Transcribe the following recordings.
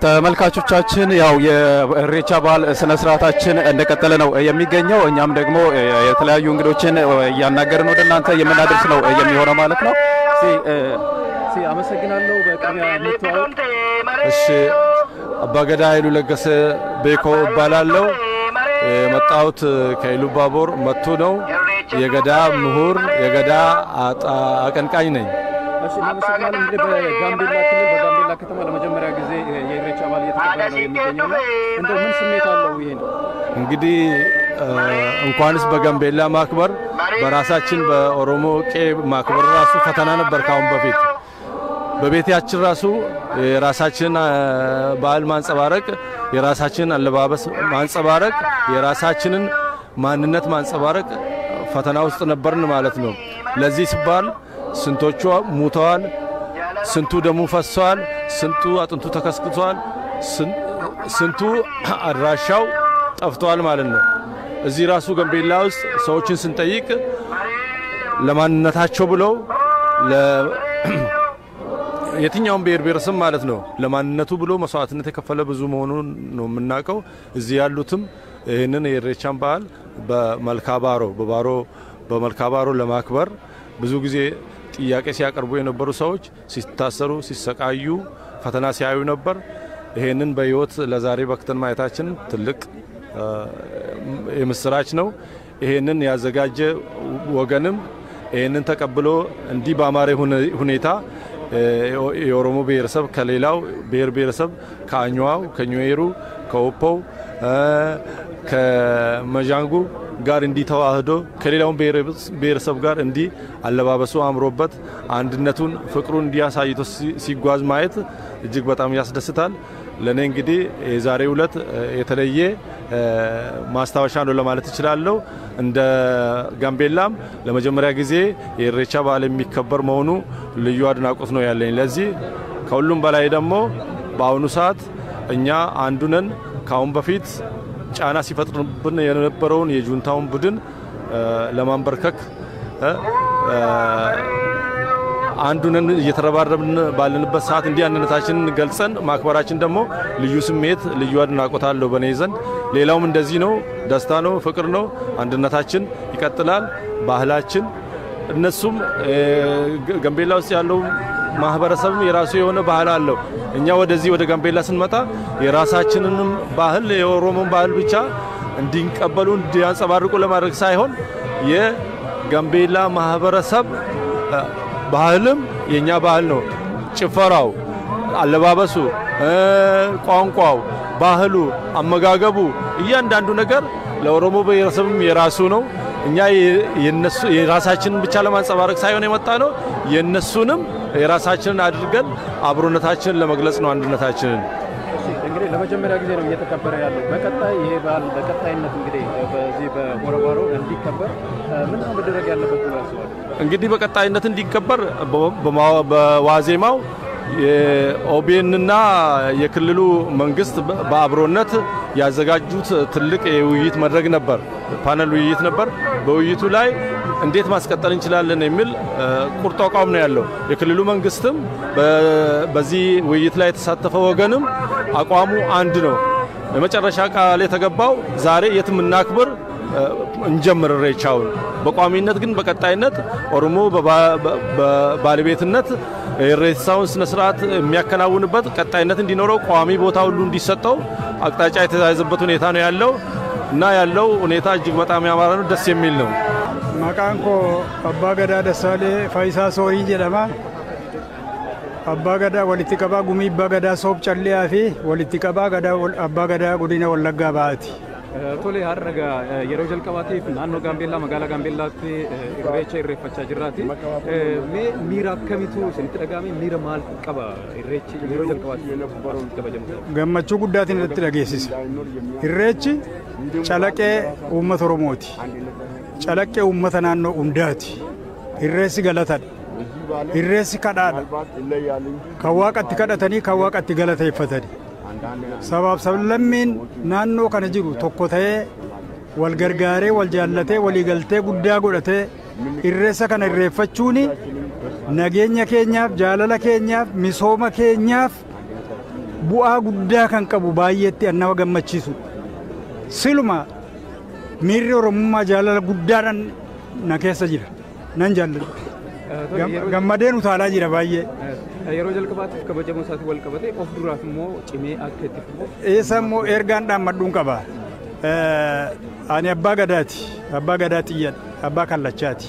ተመልካቾቻችን ያው የኢሬቻ በዓል ስነ ስርዓታችን እንደቀጠለ ነው የሚገኘው እኛም ደግሞ የተለያዩ እንግዶችን ያናገርን ወደ እናንተ የምናደርስ ነው የሚሆነው ማለት ነው አመሰግናለሁ በቅድሚያ ምትዋወቅ እሺ አባገዳ ኃይሉ ለገሰ ቤኮ ባላለው መጣውት ከኢሉባቦር መጥቶ ነው የገዳ ምሁር የገዳ አቀንቃኝ ነኝ እሺ አመሰግናለሁ እንግዲህ በጋምቤላ ክልል በጋምቤላ ከተማ ለመጀመሪያ ጊዜ የኢሬቻ በዓል እየተከበረ ነው የሚገኘው እንደው ምን ስሜት አለው ይሄ እንግዲህ እንኳንስ በጋምቤላ ማክበር በራሳችን በኦሮሞ ቄ ማክበር ራሱ ፈተና ነበር ካሁን በፊት በቤታችን ራሱ የራሳችን በዓል ማንጸባረቅ የራሳችን አለባበስ ማንጸባረቅ የራሳችንን ማንነት ማንጸባረቅ ፈተና ውስጥ ነበርን ማለት ነው ለዚህ ሲባል ስንቶቹ ሙተዋል ስንቱ ደሙ ፈሷል ስንቱ አጥንቱ ተከስክቷል ስንቱ አድራሻው ጠፍቷል ማለት ነው እዚህ ራሱ ጋምቤላ ውስጥ ሰዎችን ስንጠይቅ ለማንነታቸው ብለው የትኛውም ብሔረሰብ ማለት ነው ለማንነቱ ብሎ መስዋዕትነት የከፈለ ብዙ መሆኑን ነው የምናውቀው እዚህ ያሉትም ይሄንን የኢሬቻን በዓል በመልካባሮ ለማክበር ብዙ ጊዜ ጥያቄ ሲያቀርቡ የነበሩ ሰዎች ሲታሰሩ ሲሰቃዩ ፈተና ሲያዩ ነበር ይሄንን በህይወት ለዛሬ በክተን ማየታችን ትልቅ የምስራች ነው ይሄንን ያዘጋጀ ወገንም ይሄንን ተቀብሎ እንዲ ባማረ ሁኔታ የኦሮሞ ብሔረሰብ ከሌላው ብሔረሰብ ከአኛው ከኞየሩ ከኦፖው ከመጃንጉ ጋር እንዲ ተዋህዶ ከሌላው ብሔረሰብ ጋር እንዲ አለባበሱ አምሮበት አንድነቱን ፍቅሩን እንዲያሳይቶ ሲጓዝ ማየት እጅግ በጣም ያስደስታል ለኔ እንግዲህ የዛሬው ዕለት የተለየ ማስታወሻ ነው ለማለት ይችላልው እንደ ጋምቤላም ለመጀመሪያ ጊዜ የኢሬቻ በዓል የሚከበር መሆኑ ልዩ አድናቆት ነው ያለኝ ለዚህ ከሁሉም በላይ ደግሞ በአሁኑ ሰዓት እኛ አንዱነን ካሁን በፊት ጫና ሲፈጥርብን የነበረውን የጁንታውን ቡድን ለማንበርከክ አንዱነን እየተረባረብን ባለንበት ሰዓት እንዲህ አንድነታችንን ገልጸን ማክበራችን ደግሞ ልዩ ስሜት ልዩ አድናቆት አለው በኔ ዘንድ ሌላውም እንደዚህ ነው ደስታ ነው ፍቅር ነው አንድነታችን ይቀጥላል ባህላችን እነሱም ጋምቤላ ውስጥ ያለው ማህበረሰብም የራሱ የሆነ ባህል አለው እኛ ወደዚህ ወደ ጋምቤላ ስንመጣ የራሳችንንም ባህል የኦሮሞን ባህል ብቻ እንዲንቀበሉ እንዲያንጸባርቁ ለማድረግ ሳይሆን የጋምቤላ ማህበረሰብ ባህልም የኛ ባህል ነው ጭፈራው አለባበሱ ቋንቋው ባህሉ አመጋገቡ እያንዳንዱ ነገር ለኦሮሞ ብሔረሰብም የራሱ ነው እኛ የራሳችንን ብቻ ለማንጸባረቅ ሳይሆን የመጣ ነው የነሱንም የራሳችንን አድርገን አብሮነታችንን ለመግለጽ ነው አንድነታችንን እንግዲህ ለመጀመሪያ ጊዜ ነው እየተከበረ ያለው በቀጣይ ይሄ በዓል በቀጣይነት እንግዲህ በዚህ በቦረባሮ እንዲከበር ምን መደረግ ያለበት ነው ያስባል እንግዲህ በቀጣይነት እንዲከበር በዋዜማው የኦቢኤንና የክልሉ መንግስት በአብሮነት ያዘጋጁት ትልቅ የውይይት መድረክ ነበር ፓነል ውይይት ነበር በውይይቱ ላይ እንዴት ማስቀጠል እንችላለን የሚል ቁርጥ አቋም ነው ያለው የክልሉ መንግስትም በዚህ ውይይት ላይ የተሳተፈው ወገንም አቋሙ አንድ ነው በመጨረሻ ቃል የተገባው ዛሬ የትምናክብር እንጀምር ኢሬቻውን በቋሚነት ግን በቀጣይነት ኦሮሞ በባለቤትነት ኢሬቻውን ስነ ስርዓት የሚያከናውንበት ቀጣይነት እንዲኖረው ቋሚ ቦታ ሁሉ እንዲሰጠው አቅጣጫ የተያዘበት ሁኔታ ነው ያለው እና ያለው ሁኔታ እጅግ በጣም ያማረ ነው ደስ የሚል ነው ማቃንኮ አባገዳ ደሳሌ ፋይሳ ሶሪ ጀለማ አባገዳ ወልቲቀባ ጉሚ አባገዳ ሶብ ጨሊያፊ ወልቲቀባ ገዳ አባገዳ ጉዲና ወለጋ ባቲ tole harraga yeroo jalqabaatiif naannoo Gaambeellaa magaalaa Gaambeellaatti irreecha irreeffachaa jirraati mee miira akkamitu isinitti dhaga'ame miira maal qaba irreechi yeroo jalqabaatiif kabajamu gammachuu guddaatiin irratti dhageessisa irreechi calaqee uummata Oromooti calaqee uummata naannoo hundaati irreessi galatadha irreessi kadhaadha kan waaqatti kadhatanii kan waaqatti galateeffatanii sabab sablammin naannoo kana jiru tokko ta'ee wal gargaaree wal jaallatee walii galtee guddaa godhatee irreessa kana irreeffachuuni nageenya keenyaaf jaalala keenyaaf misooma keenyaaf bu'aa guddaa kan qabu baay'eetti annama gammachiisu siluma miirri oromummaa jaalala guddaadhaan na keessa jira nan jaalladha gammadeen utaalaa jira baay'ee. Yeroo jalqabaatiif kabajamoo isaatiin wal qabatee of duraaf immoo cimee akka itti fufu. Eessa immoo ergaan dhaammadhuun qaba. Ani abbaa gadaati, abbaa gadaa xiyyadha, abbaa kallachaati.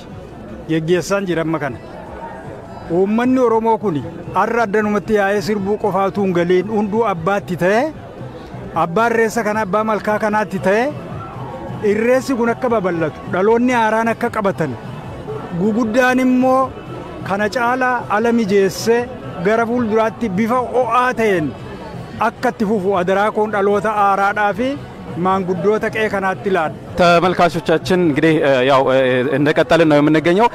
Geggeessaan jira amma kana. Uummanni Oromoo kun har'a addanumatti yaa'ee sirbuu qofaatu hin galiin hunduu abbaatti ta'e, abbaan reessa kana abbaa malkaa kanaatti ta'e, irreessi kun akka babal'atu, dhaloonni haaraan akka qabatan, guguddaan immoo kana caalaa ala mijeessee gara fuulduraatti bifa ho'aa ta'een akka itti fufu adaraa kun dhaloota haaraadhaa fi ማንጉዶታ ከናት ይላል። ተመልካቾቻችን እንግዲህ ያው እንደቀጠልን ነው የምንገኘው።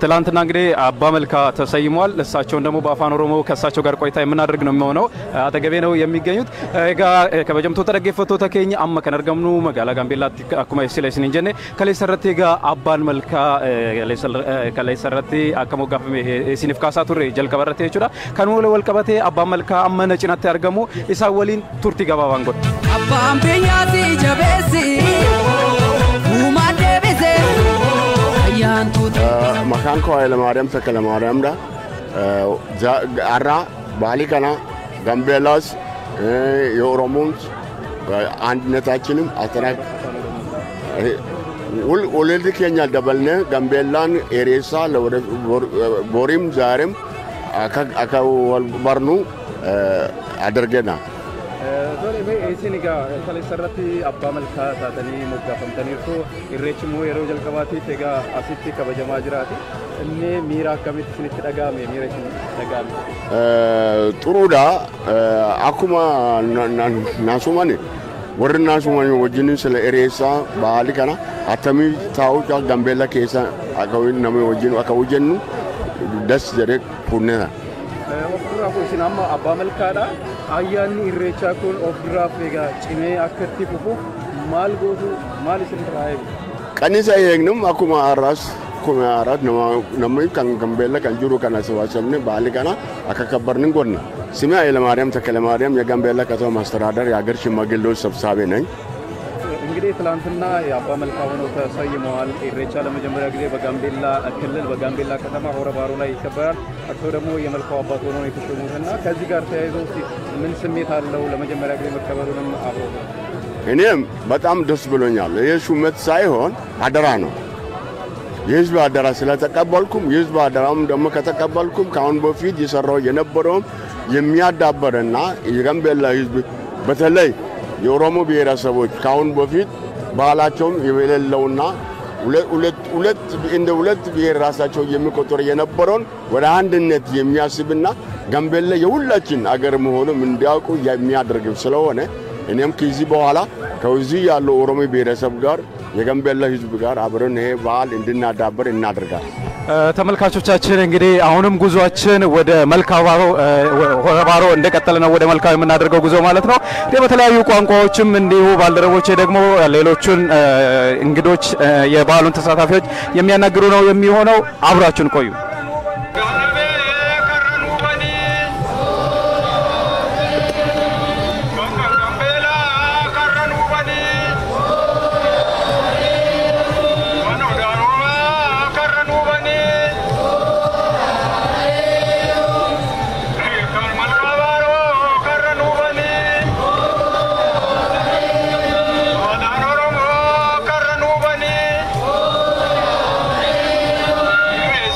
ትላንትና እንግዲህ አባ መልካ ተሰይሟል። እሳቸውን ደግሞ በአፋን ኦሮሞ ከእሳቸው ጋር ቆይታ የምናደርግ ነው የሚሆነው። አጠገቤ ነው የሚገኙት። ኤጋ ከበጀምቶ ተደገፈቶ ተከኝ አማ ከነርገምኑ መጋላ ጋምቤላቲ አኩማ ሲለስን እንጀኔ ከለሰረቴ ጋ አባን መልካ ከለሰረቴ አከሞ ጋፍ ሲኒፍ ካሳቱሬ ጀልከበረቴ ይችላል ከኑለ ወልቀበቴ አባ መልካ አመነ ጭናት ያርገሙ ኢሳወሊን ቱርቲ ገባባንጎት አባም ቢያቲ ጀበሲ Makan ko ay Lamariam sa Kalamariam da arra bali kana Gambelas Yoromons andnetachinum atarak uleldi Kenya dabalne Gambelan eresa borim zarem aka barnu adargena Dole me isiniga kaleserratti abba malka tatani muggafamtaniirtu irreechimoo yeroo jalqabaatti tega asitti kabajamaa jiraati inni miira akkamitti isinitti dhagaame miira isin dhagaame xuruudha akkuma naasumani warri naasumani wajjin sila ereessa baali kana attamii taa'u Gambeella keessa akka namni wajjin akka hojjennu das jedhee fuunnena. Ofirraa isin amma abbaa malkaadha ayyaanni irreechaa kun ofirraa egaa cimee akka itti fufu maal gootu maal isin irraa eegu kanisa eegnum akkuma arras namni kan Gambeella kan jiru kana sabasabne baali kana akka kabbarnin godna simi ay Lamariam Takalamaariam የጋምቤላ ከተማ ማስተዳደር የሀገር ሽማግሌዎች ሰብሳቢ ነኝ። እንግዲህ ትላንትና የአባ መልካ ሆነው ተሰይመዋል። ኢሬቻ ለመጀመሪያ ጊዜ በጋምቤላ ክልል በጋምቤላ ከተማ ሆረ ባሩ ላይ ይከበራል። እርሶ ደግሞ የመልካው አባት ሆነው የተሾሙትና ከዚህ ጋር ተያይዞ ምን ስሜት አለው ለመጀመሪያ ጊዜ መከበሩንም አብሮ? እኔም በጣም ደስ ብሎኛል። ይህ ሹመት ሳይሆን አደራ ነው። የህዝብ አደራ ስለተቀበልኩም የህዝብ አደራም ደግሞ ከተቀበልኩም ካሁን በፊት የሰራው የነበረው የሚያዳበርና የጋምቤላ ህዝብ በተለይ የኦሮሞ ብሔረሰቦች ካሁን በፊት ባህላቸውም የሌለውና ሁለት ብሔር ራሳቸው የሚቆጠሩ የነበረውን ወደ አንድነት የሚያስብና ጋምቤላ የሁላችን አገር መሆኑን እንዲያውቁ የሚያደርግ ስለሆነ እኔም ከዚህ በኋላ ከዚህ ያለው ኦሮሞ ብሔረሰብ ጋር የጋምቤላ ህዝብ ጋር አብረን ይሄ ባህል እንድናዳብር እናደርጋለን። ተመልካቾቻችን እንግዲህ አሁንም ጉዟችን ወደ መልካባሮ ሆረባሮ እንደቀጠለ ነው። ወደ መልካው የምናደርገው ጉዞ ማለት ነው። በተለያዩ ቋንቋዎችም እንዲሁ ባልደረቦቼ ደግሞ ሌሎችን እንግዶች የባህሉን ተሳታፊዎች የሚያናግሩ ነው የሚሆነው። አብራችሁን ቆዩ።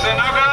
Senaga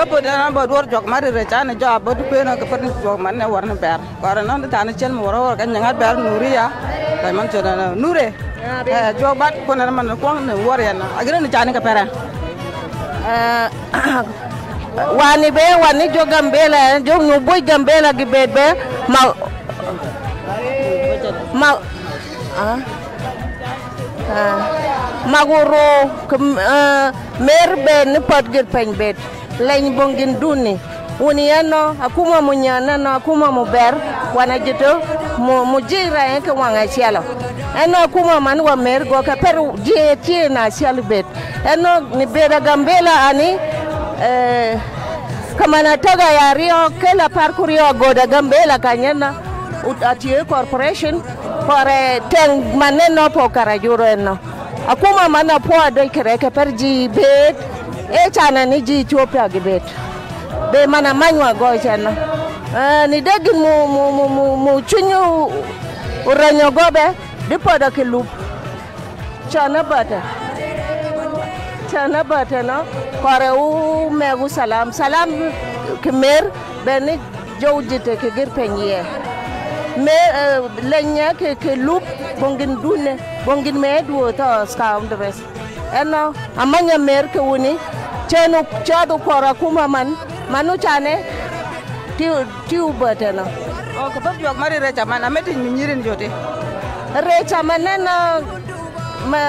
job dan ba dor jog mari re chan job ba pe na ka per jog man ne war na ber kar na ta na chel mo war kan ngat ber nuriya kai man chana nure jog bat ko na man ko ne war ya na agre ni chan ka pera wani be wani jo Gambela jo no boy Gambela gi be ma maguro mer be ni pot gir pen bet lañ bongin duni woni yano akuma munyana no akuma mu ber wana jito mu jira en ka wanga cielo eno akuma man wa mer go ka peru je tie na cielo bet eno ni beda Gambela ani kama natoga ya Rio kela parkurio goda Gambela kanyana atie corporation pore teng maneno po karajuro eno akuma mana po do kereke perji bet e chana ni ji Ethiopia gibet be mana manywa go chana ni degin mu chunyu uranyo gobe dipo da kilup chana bata no kore u megu salam kemer beni jowjite ke gir penye me lenya ke lup bongin dune bongin medu to scam dress eno amanya mer ke woni chenu chadu kora kuma manu chane tiu batena o ko ba jog mari re chama na meti nyirin jote re chama na ma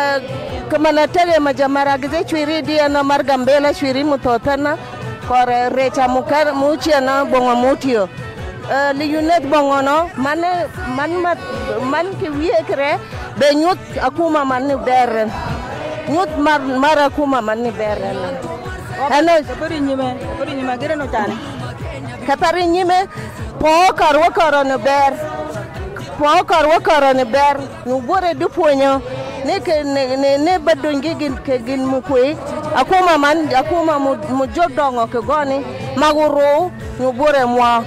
kemana tele majamara gize chwiri dia na mar Gambela chwiri mutotana kore re chamu kar muchiana bongo mutio li yunet bongo no man ke wiye kre be nyut akuma man ni beren nyut mar akuma man ni beren ano pari nyime gere no tane kapari nyime po karo no ber no bore du ponyo ne badongi gin mukwe akuma mu jodongo ke goni maguro nyubore mwa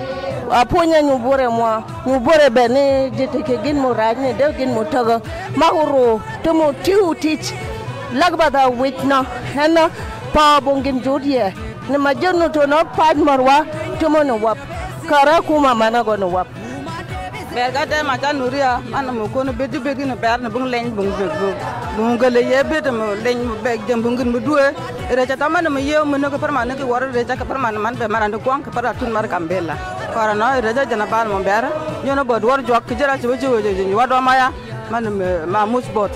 aponya nyubore bene jete ke gin mu rajne de gin mu tago maguro tumu tiu teach lagbada witna hena pa bongin jodie ne majonu to no pad marwa tumu no wap kara kuma mana go no wap berga de ma tan nuria man mo ko no bedi no ber no bung len bung gele ye bedi mo len beg dem bung mu duwe re ta man mo yew mo no ko perman ko wor re ta ko perman man be marande ko ko para tun mar Gambela kora no re ja jana bal mo ber nyono bod wor jok jira ci weji wado maya man ma musbot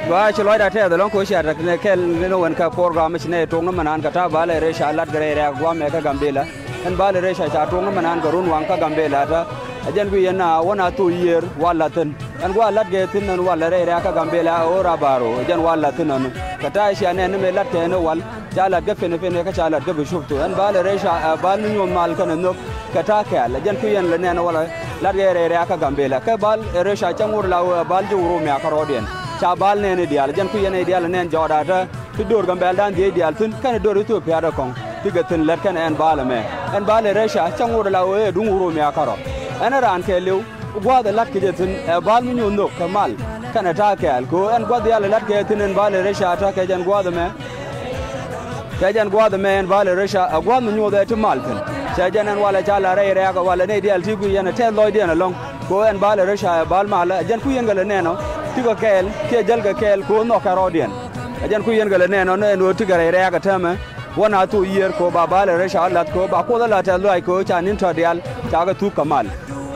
wa ci loida te da lon ko shi ar ne kel no wan ka program ci ne to ngam nan ka ta bale re sha lat gare re gwa me ka Gambela en bale re sha to ngam nan garun wan ka Gambela ta ajan gu yana wana to yer wala tan en gwa lat ge tin nan wala re ka Gambela ora baro ajan wala tin nan ka ta shi ne me lat te no wal jala ga fene ka jala ga be shufto en bale re sha bal nu mal kan no ka ta ka ajan ku yan le ne wala lat ge re ka Gambela ka bal re sha changur la bal ju ro me ka rodien bal ne dial jan ku yene dial ne joda ta ti dor Gambela dan dial tun kan dor Ethiopia da kon tiga tin lat kan en bal resha changur la we dunguro me akaro ana ran ke lew gwa da lat ke tin bal mi no kamal kan ta ke al ko en gwa dial lat ke tin en bal resha ta ke jan gwa da me en bal resha gwa mi no da ti mal tin sa jan en wala jala re ga wala ne dial ti ku yene te loy diana long ko en bal resha bal mala jan ku yengale ne no tigo kel ke jalga kel ko no karodien ajan ku yengale ne no no tigare re ga tama wana to yer ko baba le resha lat ko ba ko la ta loy ko chanin to dial ta ga tu kamal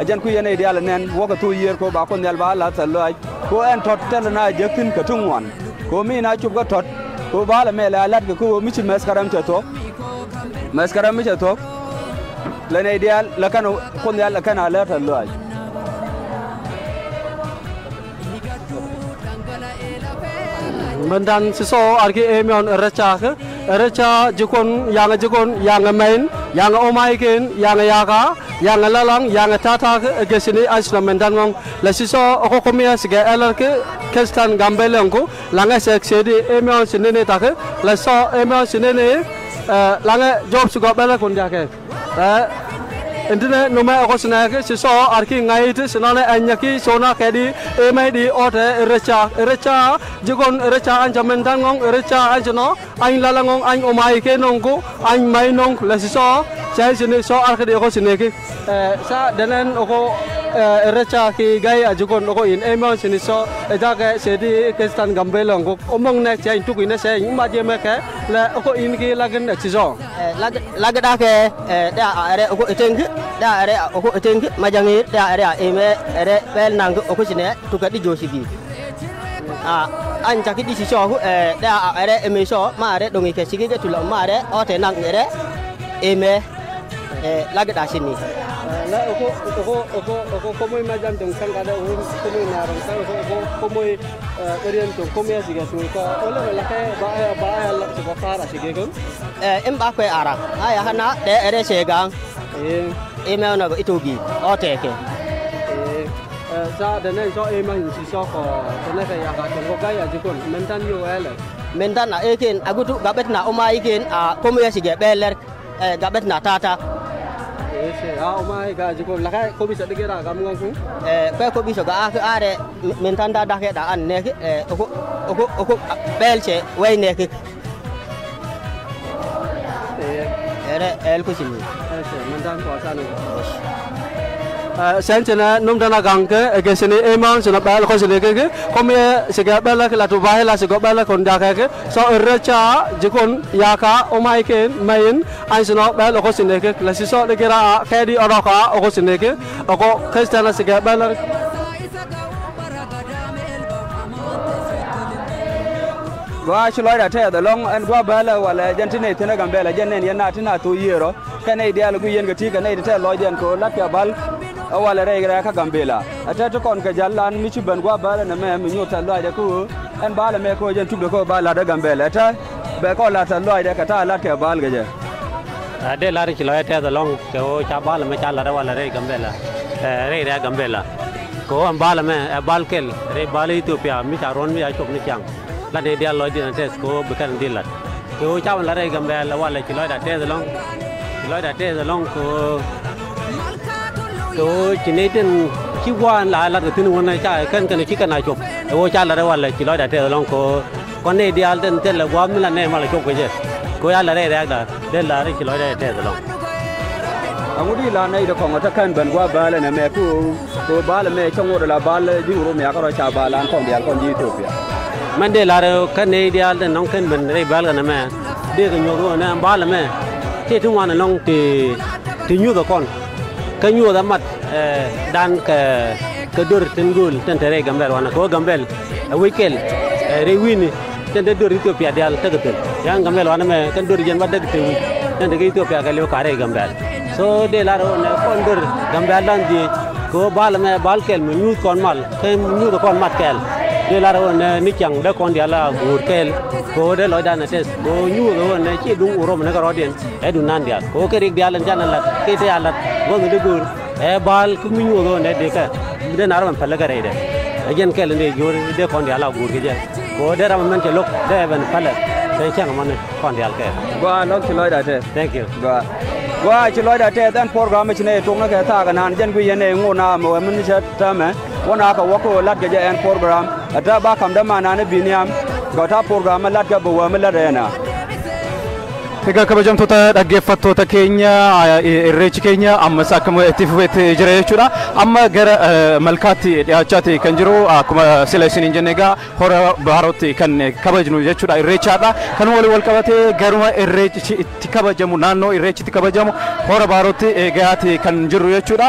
ajan ku yene dial nen wo ga to yer ko ba ko nel ba la ta loy ko en tot tel na jekin ka tungwan ko mi na chub ga tot ko ba la me la lat ko mi chi mes karam to mi to le ne dial la kan ko nel la kan la ta loy Mendan siso arki emion recha jikon yang main yang omaikin yang yaka yang lalang yang tata gesini asna mendan mong la siso ko komia sige elarke kestan Gambela ko langa seksedi emion sinene tak la so emion sinene langa job sugo bela kun jake intine no me ko snaake si so arki ngaite sinane anyaki sona kedi e di ote recha jikon recha anjamen dangong recha anjano an lalangong an omai ke nongku an mai nong la si so sai sini so arki de ko sineke sa denen oko recha ki gai ajukon oko in email sini so ejaga sedi kestan gambelong ko omong ne chain tuku ne se ma je me ke la oko in ki lagen si so lagda ke da are oko etengi da are oko etengi majangi da are eme are pel nang oko sine tuka di josigi an chaki di si so da are eme so ma are dongi ke sigi ke tulo ma are ote nang are eme lagda sini la oko komoi majam dong sang kada komoi narong sang oko komoi orian to komoi siga su ko ole la ke ba la su ko fara sige ko em ba kwe ara aya hana de ere segang email na itogi oteke sa de ne so email si so ko ne ka ya ga ko ga ya jikon mentan yo ele mentan na eken agutu gabet na oma iken komoi sige beler gabet na tata omai ga jikon la kai ko bisa digira gam ngong ko bisa ga are mentan da ke da an ne oko belche way ne ke el ko sini mentan ko sana senchena num dana gangke gesini emang sona bal ko sini ke komye siga bala la to bahela siga bala kon da ke so recha jikon yaka omai ken main ai sona bal ko sini ke la si so de gira kedi oroka ko sini ke ko kristana siga bala gwa chuloi da te da long an gwa bala wala jantine tena gambela jannen yana tina to yero kana ideal gu yen gati kana ide te lojen ko lakya bal wala re ka gambela atata kon ka jallan mi ci ban gwa bala na me mi nyota loje ko an bala me ko jen tubbe ko bala da gambela ta be ko la ta loje ka ta lakya bal gaje de la ri chuloi te da long ko cha bala me cha la da wala re gambela re gambela ko an bala me bal kel re bala Ethiopia mi cha ron mi ya chok ni chang la ne dia loy din tes ko bekan dilat ko cha la re gambela wala ki loy da te da long ko chine tin ki wan la tin wona cha kan ki kana chop o cha la wala ki loy da te da long ko ne dia den te la wa mi la ne ma la chop ko je ko ya la re da de la re ki loy da te da long amudi la nei da kon ta kan ban gwa bala na me ko bala me chongo la bala di uro me ka ro cha bala kon dia kon di Ethiopia man de la kan ne dia den non kan ben re bal na me de ko nyodo na bal me te tu wan long ti nyu da kon ka nyu da mat dan ka dur ten gol ten tere gambel wana ko gambel wekel re wini ten de dur Ethiopia dial tagatel yang gambel wana me kan dur jen wadde te wi ten de Ethiopia ka le ka re gambel so de la ro na kon dur gambel dan di ko bal me bal kel me nyu kon mal ke nyu da kon mat kel de la ro na ni chang da kon dia la gur kel ko de loy dan tes ko nyu ro na chi dung urom na ka ro den e du nan dia ko ke rik dia lan jan la ke te ala go mi de gur e bal ku mi nyu ro ne de ka de na ro pala ga re de ajen kel ne jor de kon dia la gur ke je ko de ram man che lok de ban pala de chang man kon dia ke gwa lok chuloi da te thank you gwa chuloi da te dan program chine tung na ka ta ga nan jen gu yen ne ngona mo mun che ta me wana ka wako lat ga en program ata ba kam da mana ne biniam ga ta program lat ga bo wa lat yana Egaa kabajamtoota dhaggeeffattoota keenya irreechi keenya ammas akkuma itti fufeetti jira jechuudha. Amma gara malkaatti dhiyaachaati kan jiru akkuma sila isiniin jenne egaa hora baarootti kan kabajnu jechuudha irreechaadha. Kan wal qabatee garuma irreechi itti kabajamu naannoo irreechi itti kabajamu hora baarootti gayaati kan jiru jechuudha.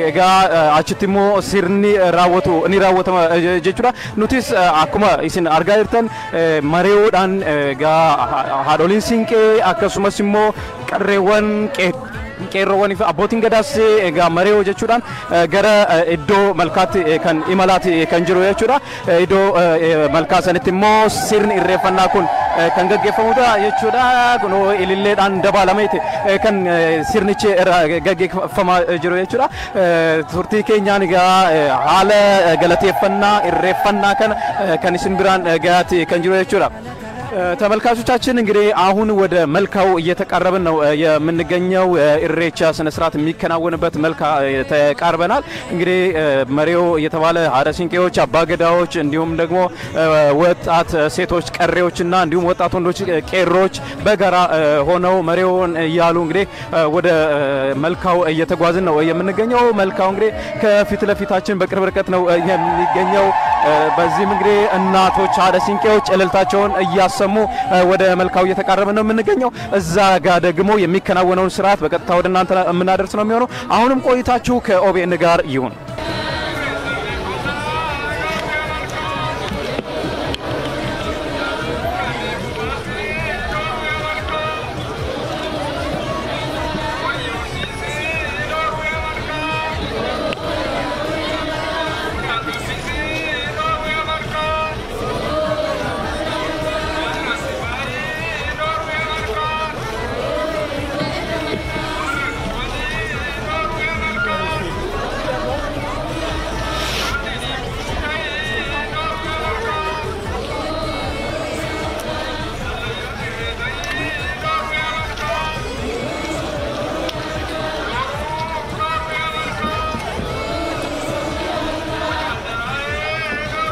Egaa achitti immoo sirni raawwatama jechuudha. Nutis akkuma isin argaa jirtan mareewoodhaan egaa haadholiin siinqee akkasumas immoo qarreewwan qeerroowwan fi abbootiin gadaas egaa mareewo jechuudhaan gara iddoo malkaatti kan imalaati kan jiru jechuudha. Iddoo malkaa sanitti immoo sirni irreeffannaa kun kan gaggeeffamudha jechuudha. Kun ililleedhaan dabalameeti kan sirnichi gaggeeffamaa jiru jechuudha. Turtii keenyaan egaa haala galateeffannaa irreeffannaa kana kan isin biraan gayaati kan jiru jechuudha. ተመልካቾቻችን እንግዲህ አሁን ወደ መልካው እየተቃረብን ነው የምንገኘው። ኢሬቻ ስነ ስርዓት የሚከናወንበት መልካ ተቃርበናል። እንግዲህ መሪው እየተባለ ሀረሲንቄዎች፣ አባገዳዎች እንዲሁም ደግሞ ወጣት ሴቶች ቀሬዎችና እንዲሁም ወጣት ወንዶች ቄሮች በጋራ ሆነው መሪውን እያሉ እንግዲህ ወደ መልካው እየተጓዝን ነው የምንገኘው። መልካው እንግዲህ ከፊት ለፊታችን በቅርብ ርቀት ነው የሚገኘው። በዚህም እንግዲህ እናቶች ሀረሲንቄዎች እልልታቸውን እያሰሙ ወደ መልካው እየተቃረብን ነው የምንገኘው። እዛ ጋር ደግሞ የሚከናወነውን ስርዓት በቀጥታ ወደ እናንተ የምናደርስ ነው የሚሆነው። አሁንም ቆይታችሁ ከኦቤን ጋር ይሁን።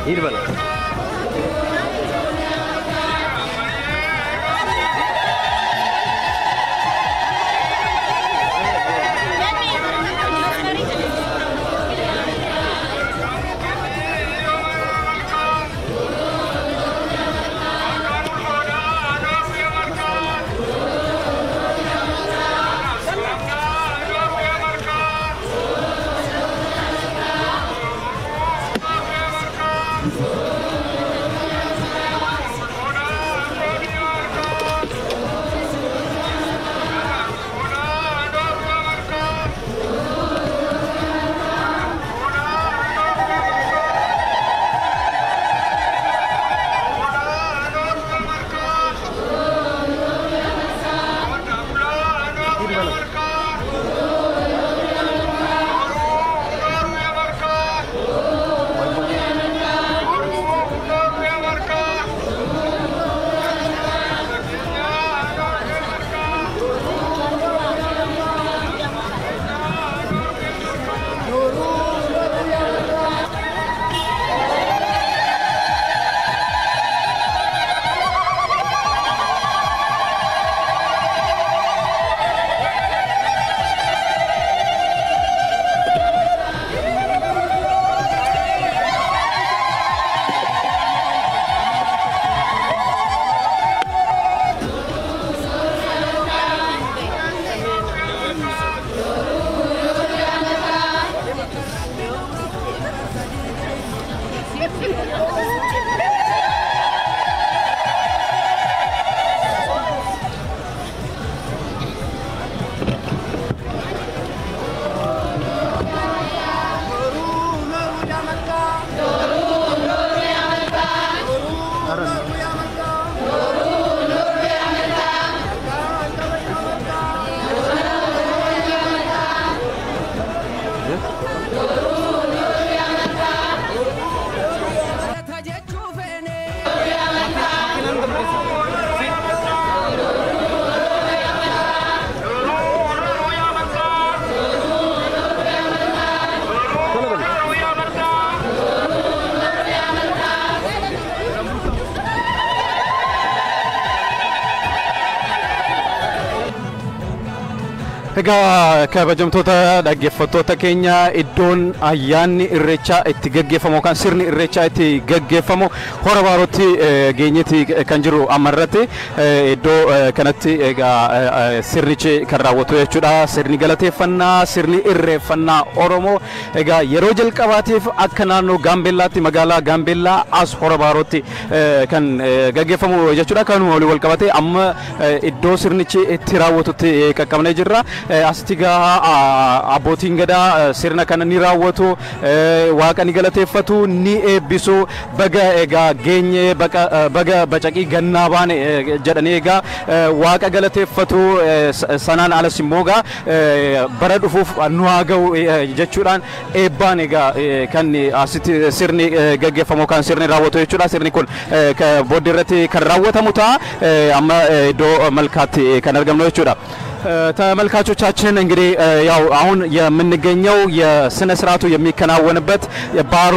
ይርበላ Egaa kabajamtoota dhaggeeffattoota keenya iddoon ayyaanni irreechaa itti gaggeeffamu kan sirni irreechaa itti gaggeeffamu hora baarotti geenyetti kan jiru ammarratti iddoo kanatti egaa sirnichi kan raawwatu jechuudha. Sirni galateeffannaa sirni irreeffannaa Oromoo egaa yeroo jalqabaatiif akka naannoo Gaambeellaatti magaalaa Gaambeellaa as hora baarotti kan gaggeeffamu jechuudha. Kanuma walii wal qabatee amma iddoo sirnichi itti raawwatutti qaqqabnee jirra. asitti gaa abbootiin gadaa sirna kana ni raawwatu waaqa ni galateeffatu ni eebbisu baga egaa geenye baga bacaqii gannaa baane jedhanii egaa waaqa galateeffatu sanaan alas immoo gaa bara dhufuuf nu haa ga'u jechuudhaan eebbaan egaa kan asitti sirni gaggeeffamu kan sirni raawwatu jechuudha sirni kun booddee irratti kan raawwatamu ta'a amma iddoo malkaatti kan argamnu jechuudha ተመልካቾቻችን እንግዲህ ያው አሁን የምንገኘው የስነ ስርዓቱ የሚከናወንበት ባሮ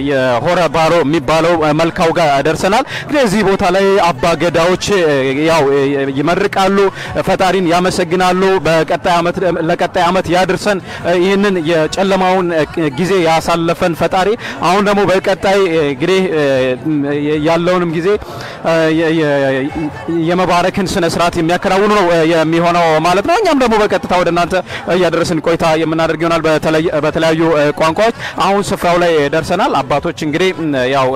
የሆረ ባሮ የሚባለው መልካው ጋር ደርሰናል። እንግዲህ እዚህ ቦታ ላይ አባ ገዳዎች ያው ይመርቃሉ፣ ፈጣሪን ያመሰግናሉ። ለቀጣይ አመት ያድርሰን ይህንን የጨለማውን ጊዜ ያሳለፈን ፈጣሪ አሁን ደግሞ በቀጣይ እንግዲህ ያለውንም ጊዜ የመባረክን ስነ ስርዓት የሚያከናውኑ ነው የሚሆነው ማለት ነው። እኛም ደግሞ በቀጥታ ወደ እናንተ ያደረስን ቆይታ የምናደርግ ይሆናል በተለያዩ ቋንቋዎች። አሁን ስፍራው ላይ ደርሰናል። አባቶች እንግዲህ ያው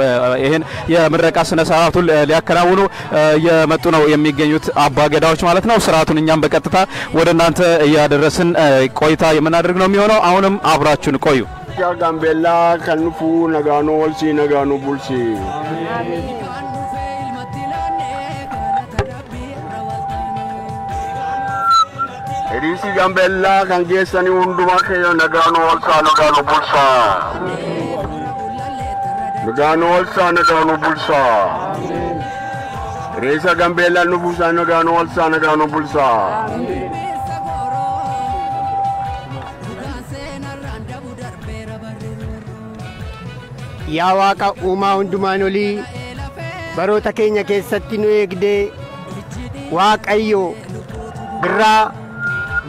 ይሄን የምረቃ ስነ ስርዓቱን ሊያከናውኑ የመጡ ነው የሚገኙት አባ ገዳዎች ማለት ነው። ስርዓቱን እኛም በቀጥታ ወደ እናንተ ያደረስን ቆይታ የምናደርግ ነው የሚሆነው። አሁንም አብራችሁን ቆዩ። ጋምቤላ ከንፉ ነጋኖ ወልሲ ነጋኖ ቡልሲ Risi Gambella kan geessani hundumaa keenya nagaanoo walsaa nagaanoo bulsaa. Nagaanoo walsaa nagaanoo bulsaa. Reessa Gambella nu buusaa nagaanoo walsaa nagaanoo bulsaa. Yaa Waaqa uumaa hundumaan olii baroota keenya keessatti nu eegdee Waaqayyo birraa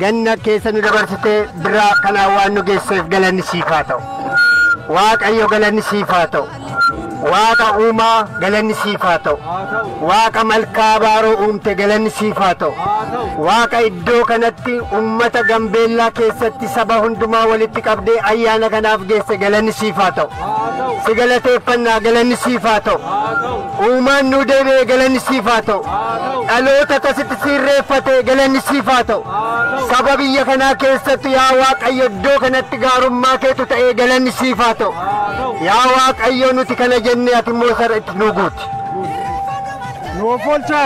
ganna keessa nu dabarsite birraa kana waan nu geesseef galanni siif haa ta'u. Waaqayyo galanni siif haa ta'u. Waaqa uumaa galanni siif haa ta'u. Waaqa malkaa baaroo uumte galanni siif haa ta'u. Waaqa iddoo kanatti ummata Gambeellaa keessatti saba hundumaa walitti qabdee ayyaana kanaaf geesse galanni siif haa ta'u. Si galateeffannaa galanni siif haa ta'u. Uumaan nu deebi'ee galanni siif haa ta'u. Dhaloota tasitti sirreeffate galanni siif haa ta'u. Saba biyya kanaa keessatti yaa Waaqayyo iddoo kanatti gaarummaa keetu ta'ee galanni siif haa ta'u. Yaa Waaqayyo nuti kana jennee ati immoo sarratti nu guuti. Noofolcha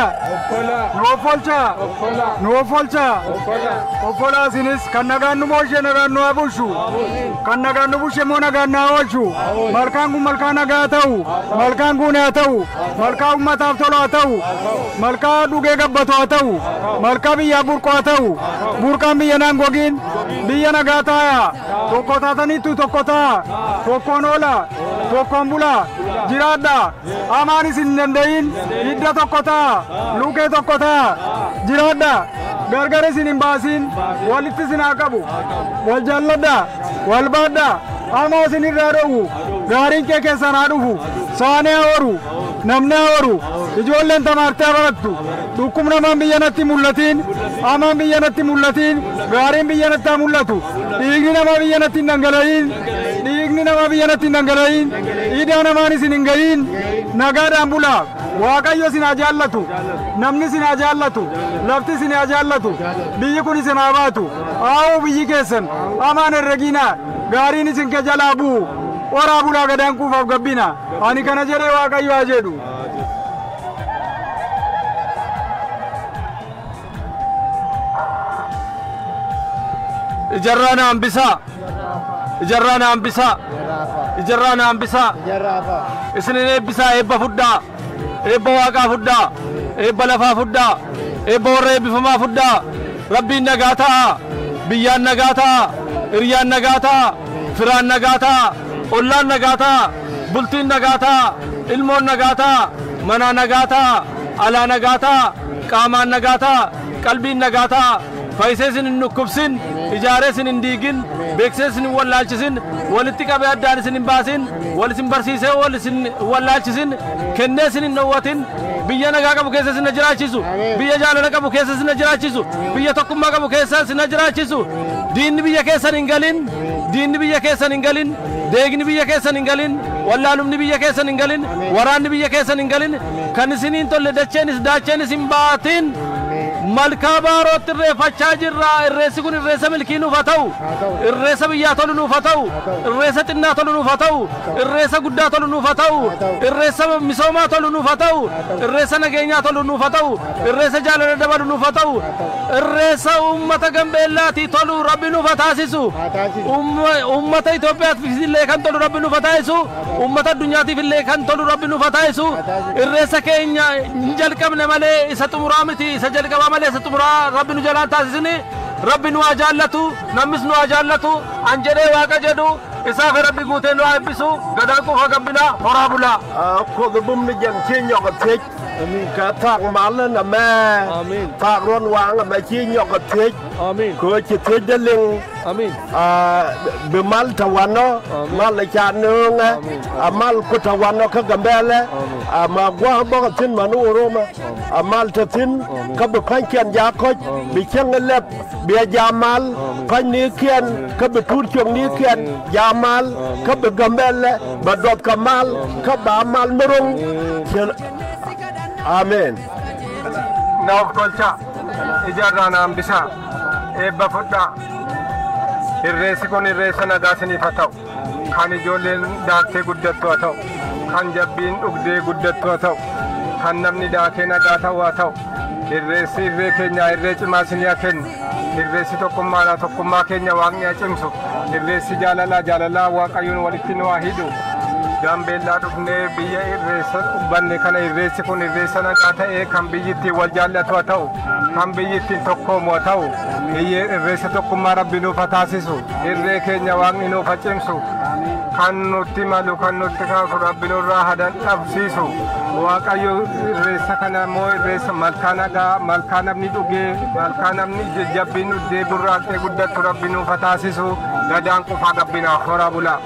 sinis kan nagaan nu mooshe nagaan nu abushu kan nagaan nu bushe moo nagaan na oolchu malkaan kun malkaa nagaa ta'u malkaan kun haa ta'u malkaa ummataaf tolu haa ta'u malkaa dhugee gabbatu haa ta'u malkaa biyyaa burqu haa ta'u burqaan biyya naan gogiin biyya nagaa taaya tokko taataniitu tokko taa tokkoon oola tokkoon bula jiraadha amaan isin hin danda'in hidda tokko taa lukee tokko taa jiraadha gargar isin hin baasin walitti isin haa qabu wal jaalladha wal baadha amaa isin irraa dhoowwu gaariin kee keessan haa dhufu saanee haa horu namni haa horu ijoolleen tamaartee haa barattu dhukkubnamaan biyya natti mul'atiin amaan biyya natti mul'atiin gaariin biyya natti haa mul'atu dhiigni namaa biyya natti hin dhangala'in dhiigni namaa biyya natti hin dhangala'in idaa namaan isin hin ga'iin nagaadhaan bulaa Waaqayyo isin haa jaallatu namni isin haa jaallatu lafti isin haa jaallatu biyyi kun isin haa baatu haa biyyi keessan amaan herreginaa gaariin isin kee jalaa bu'u oraa bulaa gadaan kuufaaf gabbina ani kana jedhee Waaqayyo haa jedhu. Ijarraana hambisa isinin eebbisaa eebba fuddaa eebba waaqaa fuddaa eebba lafaa fuddaa eebba warra eebbifamaa fuddaa rabbiin nagaa ta'a biyyaan nagaa ta'a hiriyaan nagaa ta'a firaan nagaa ta'a ollaan nagaa ta'a bultiin nagaa ta'a ilmoon nagaa ta'a manaa nagaa ta'a alaa nagaa ta'a qaamaan nagaa ta'a qalbiin nagaa ta'a faayisee isin hin dhukkubsin ijaaree isin hin diigin beeksisee isin hin wallaalchisin walitti qabee addaan isin hin baasin wal isin barsiisee wal isin wallaalchisin kennee isin hin dhowwatin biyya nagaa qabu keessa isin jiraachisu biyya jaalala qabu keessa isin jiraachisu biyya tokkummaa qabu keessa isin jiraachisu diinni biyya keessan hin galin deegni biyya keessan hin galin wallaalumni biyya keessan hin galin waraanni biyya keessan hin galin kan isiniin tolle dacheenis daacheenis hin baatin malkaa baarootti irreeffachaa jirra. Irreessi kun irreessa milkii nuuf haa ta'u, irreessa biyyaa tolu nuuf haa ta'u, irreessa xinnaa tolu nuuf haa ta'u, irreessa guddaa tolu nuuf haa ta'u, irreessa misoomaa tolu nuuf haa ta'u, irreessa nageenyaa tolu nuuf haa ta'u, irreessa jaalala dabalu nuuf haa ta'u, irreessa uummata Gambeellaatii tolu rabbi nuuf haa taasisu, uummata Itoophiyaatiif illee kan tolu rabbi nuuf haa taasisu, uummata addunyaatiif illee kan tolu rabbi nuuf haa taasisu. Irreessa keenya hin jalqabne malee isa xumuraa miti, isa jalqabaa malee isa xumuraa rabbi nu jalaan taasisini. Rabbi nu haa jaallatu, namnis nu haa jaallatu, an jedhee waaqa jedhu isaaf rabbi guutee nu haa eebbisu. Gadaan quufa gabbinaa horaa bulaa. Ko gabumni janchi nyokotek ka tak malan ame tak ron wang ame chi nyokotek ko chi tejeling bemal tawano mal chanung amal ko tawano ka gambele ma gwa ba tin manu roma amal tatin ka be pankian yakoj bi chengelep bi jamal pan ni kian ka be tur chong ni kian jamal ka be gambele ba dot kamal ka ba mal murung Amen. Naaf tolcha ijaarraa naan bisa eebba fudhaa irreessi kun irreessa nagaa isiniif haa ta'u kan ijoolleen daaktee guddattu haa ta'u kan jabbiin dhugdee guddattu haa ta'u kan namni daakee nagaa ta'u haa ta'u irreessi irree keenya irree cimaa isinii haa kennu irreessi tokkummaadhaa tokkummaa keenya waaqni haa cimsu irreessi jaalalaa waaqayyoon walitti nu haa hidhu. Gambeellaa dhufnee biyya irreessa banne kana irreessi kun irreessa nagaa ta'ee kan biyyittiin wal jaallatu haa ta'u kan biyyittiin tokkoomu haa ta'u irreessa tokkummaa rabbi nuuf haa taasisu irree keenya waaqni nuuf haa cimsu kan nutti malu kan nutti kaasu rabbi nurraa hadan dhabsiisu waaqayyo irreessa kana immoo irreessa malkaa nagaa malkaa namni dhugee malkaa namni jajjabbiin dhuddee burraaqee guddattu rabbi nuuf haa taasisu gadaan qufaa gabbinaa horaa bulaa.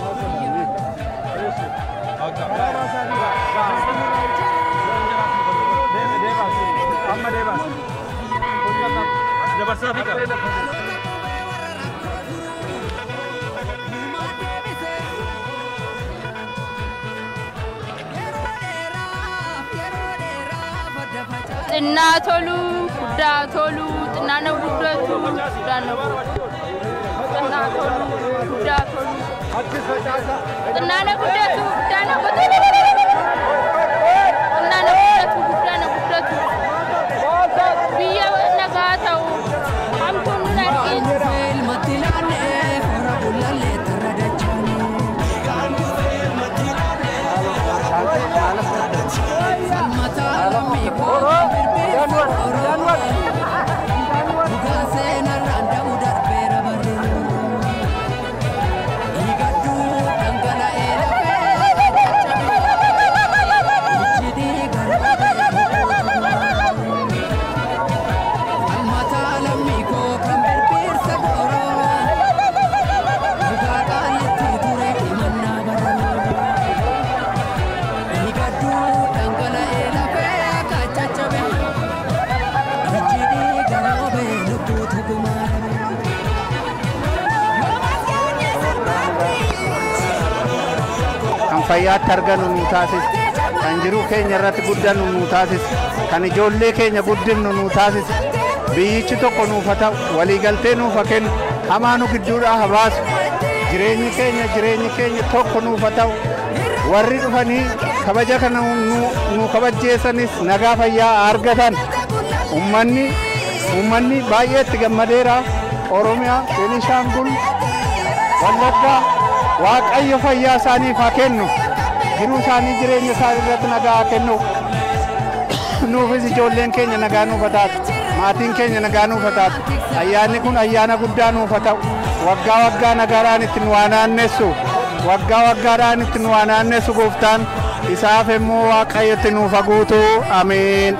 Xinnaa tolu, guddaa tolu, xinnaa na guddatu, guddaa na xinnaa tolu, guddaa tolu. Xinnaa na guddatu, guddaa na guddatu. Xinnaa na guddatu, guddaa na guddatu. Biyya nagaa ta'u, hamtuun nun arginu. Fayyaatti argannu nu taasisa kan jiruu keenya irratti guddannu nu taasisa kan ijoollee keenya guddinnu nu taasisa biyyichi tokko nuuf haa ta'u waliigaltee nuuf haa kennu hamaa nu gidduudhaa haa baasu jireenyi keenya tokko nuuf haa ta'u warri dhufanii kabaja kana nu kabajjeessanis nagaa fayyaa argatan ummanni baay'ee itti gammadeera Oromiyaa Beenishaangul Wallaggaa waaqayyo fayyaa isaaniif haa kennu jiruu isaanii jireenya isaanii irratti nagaa haa kennu nuufis ijoolleen keenya nagaa nuuf haa taatu maatiin keenya nagaa nuuf haa taatu ayyaanni kun ayyaana guddaa nuuf haa ta'u waggaa nagaadhaan itti nu haa naannessu waggaadhaan itti nu haa naannessu gooftaan isaaf immoo waaqayyo itti nuuf haa guutu ameen.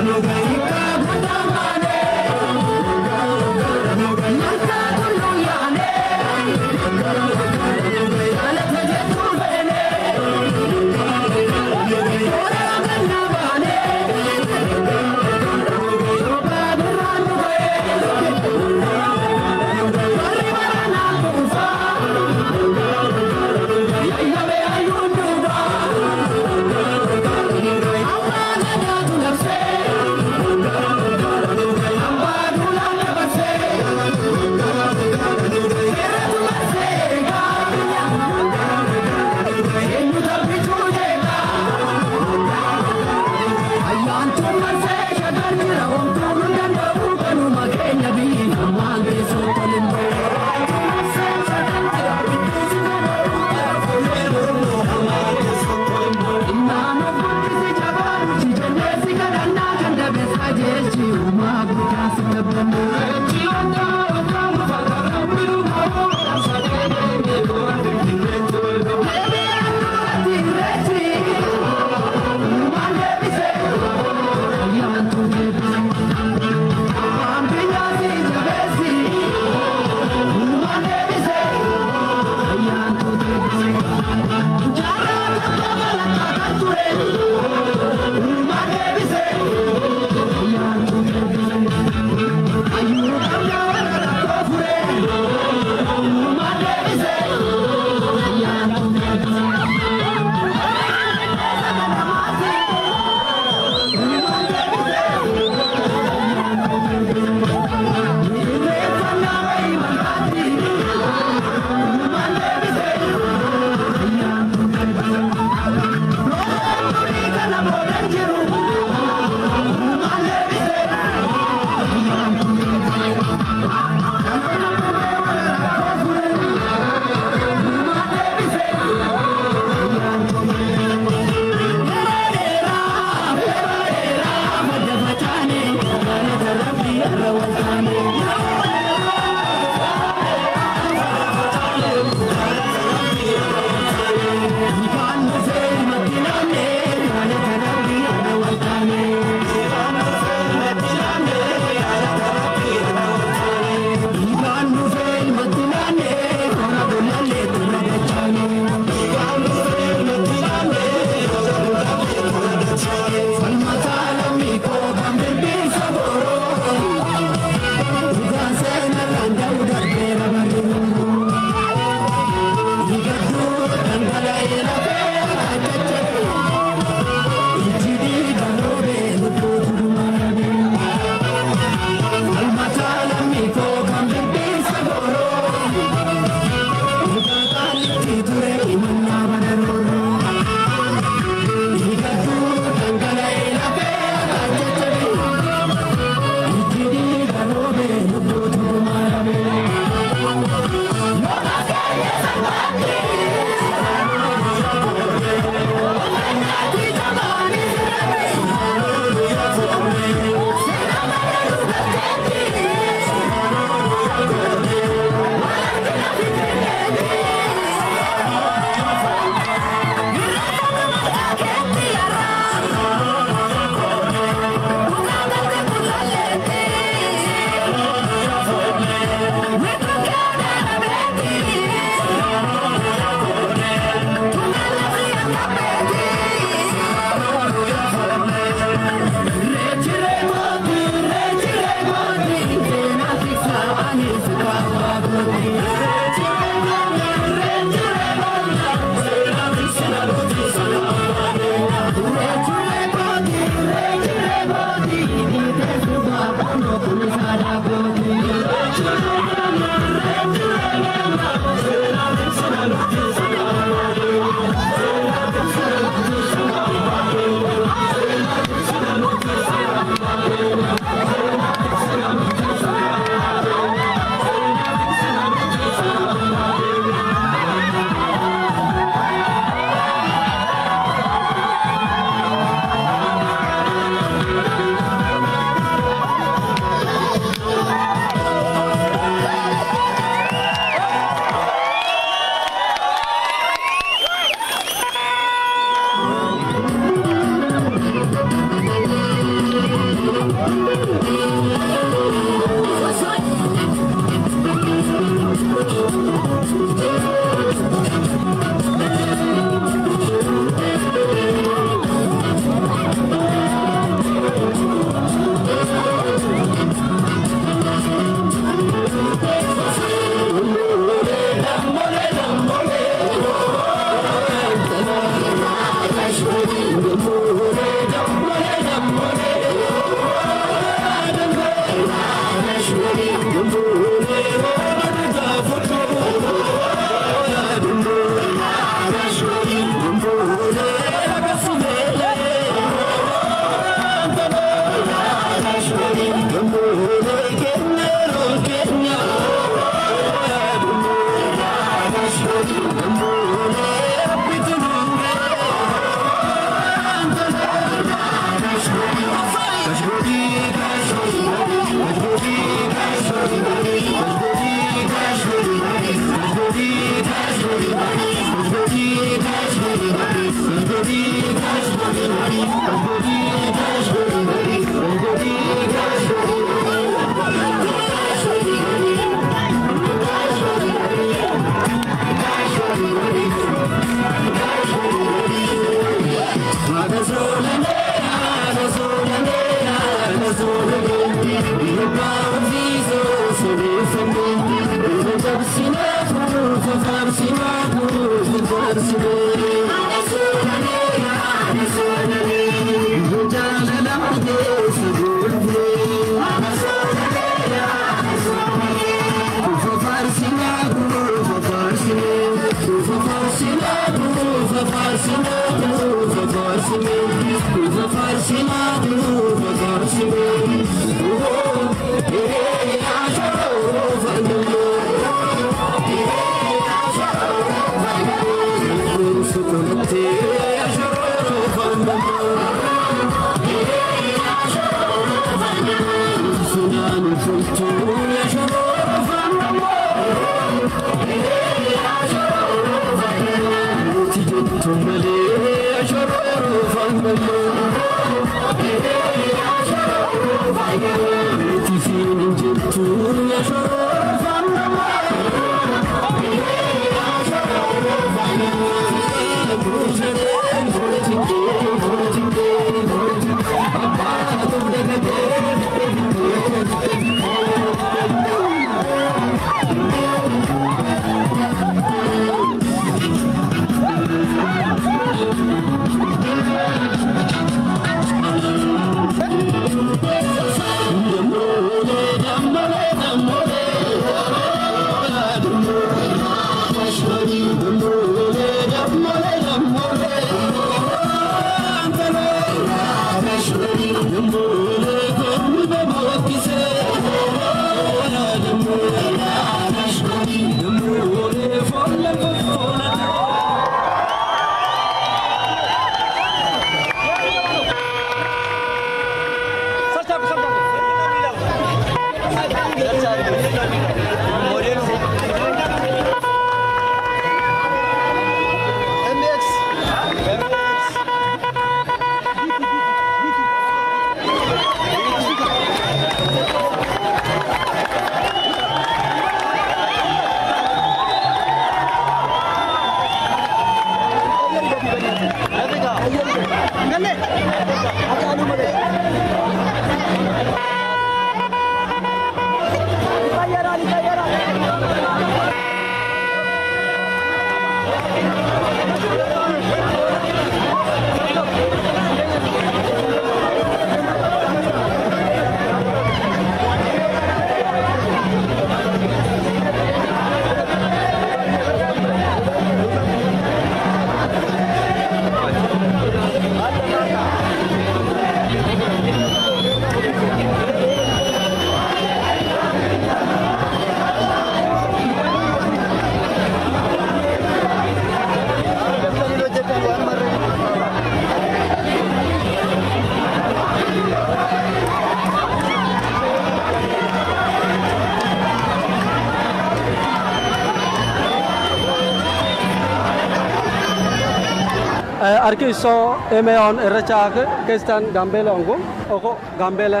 Arki so emeon erachak kestan gambele ongo oko gambele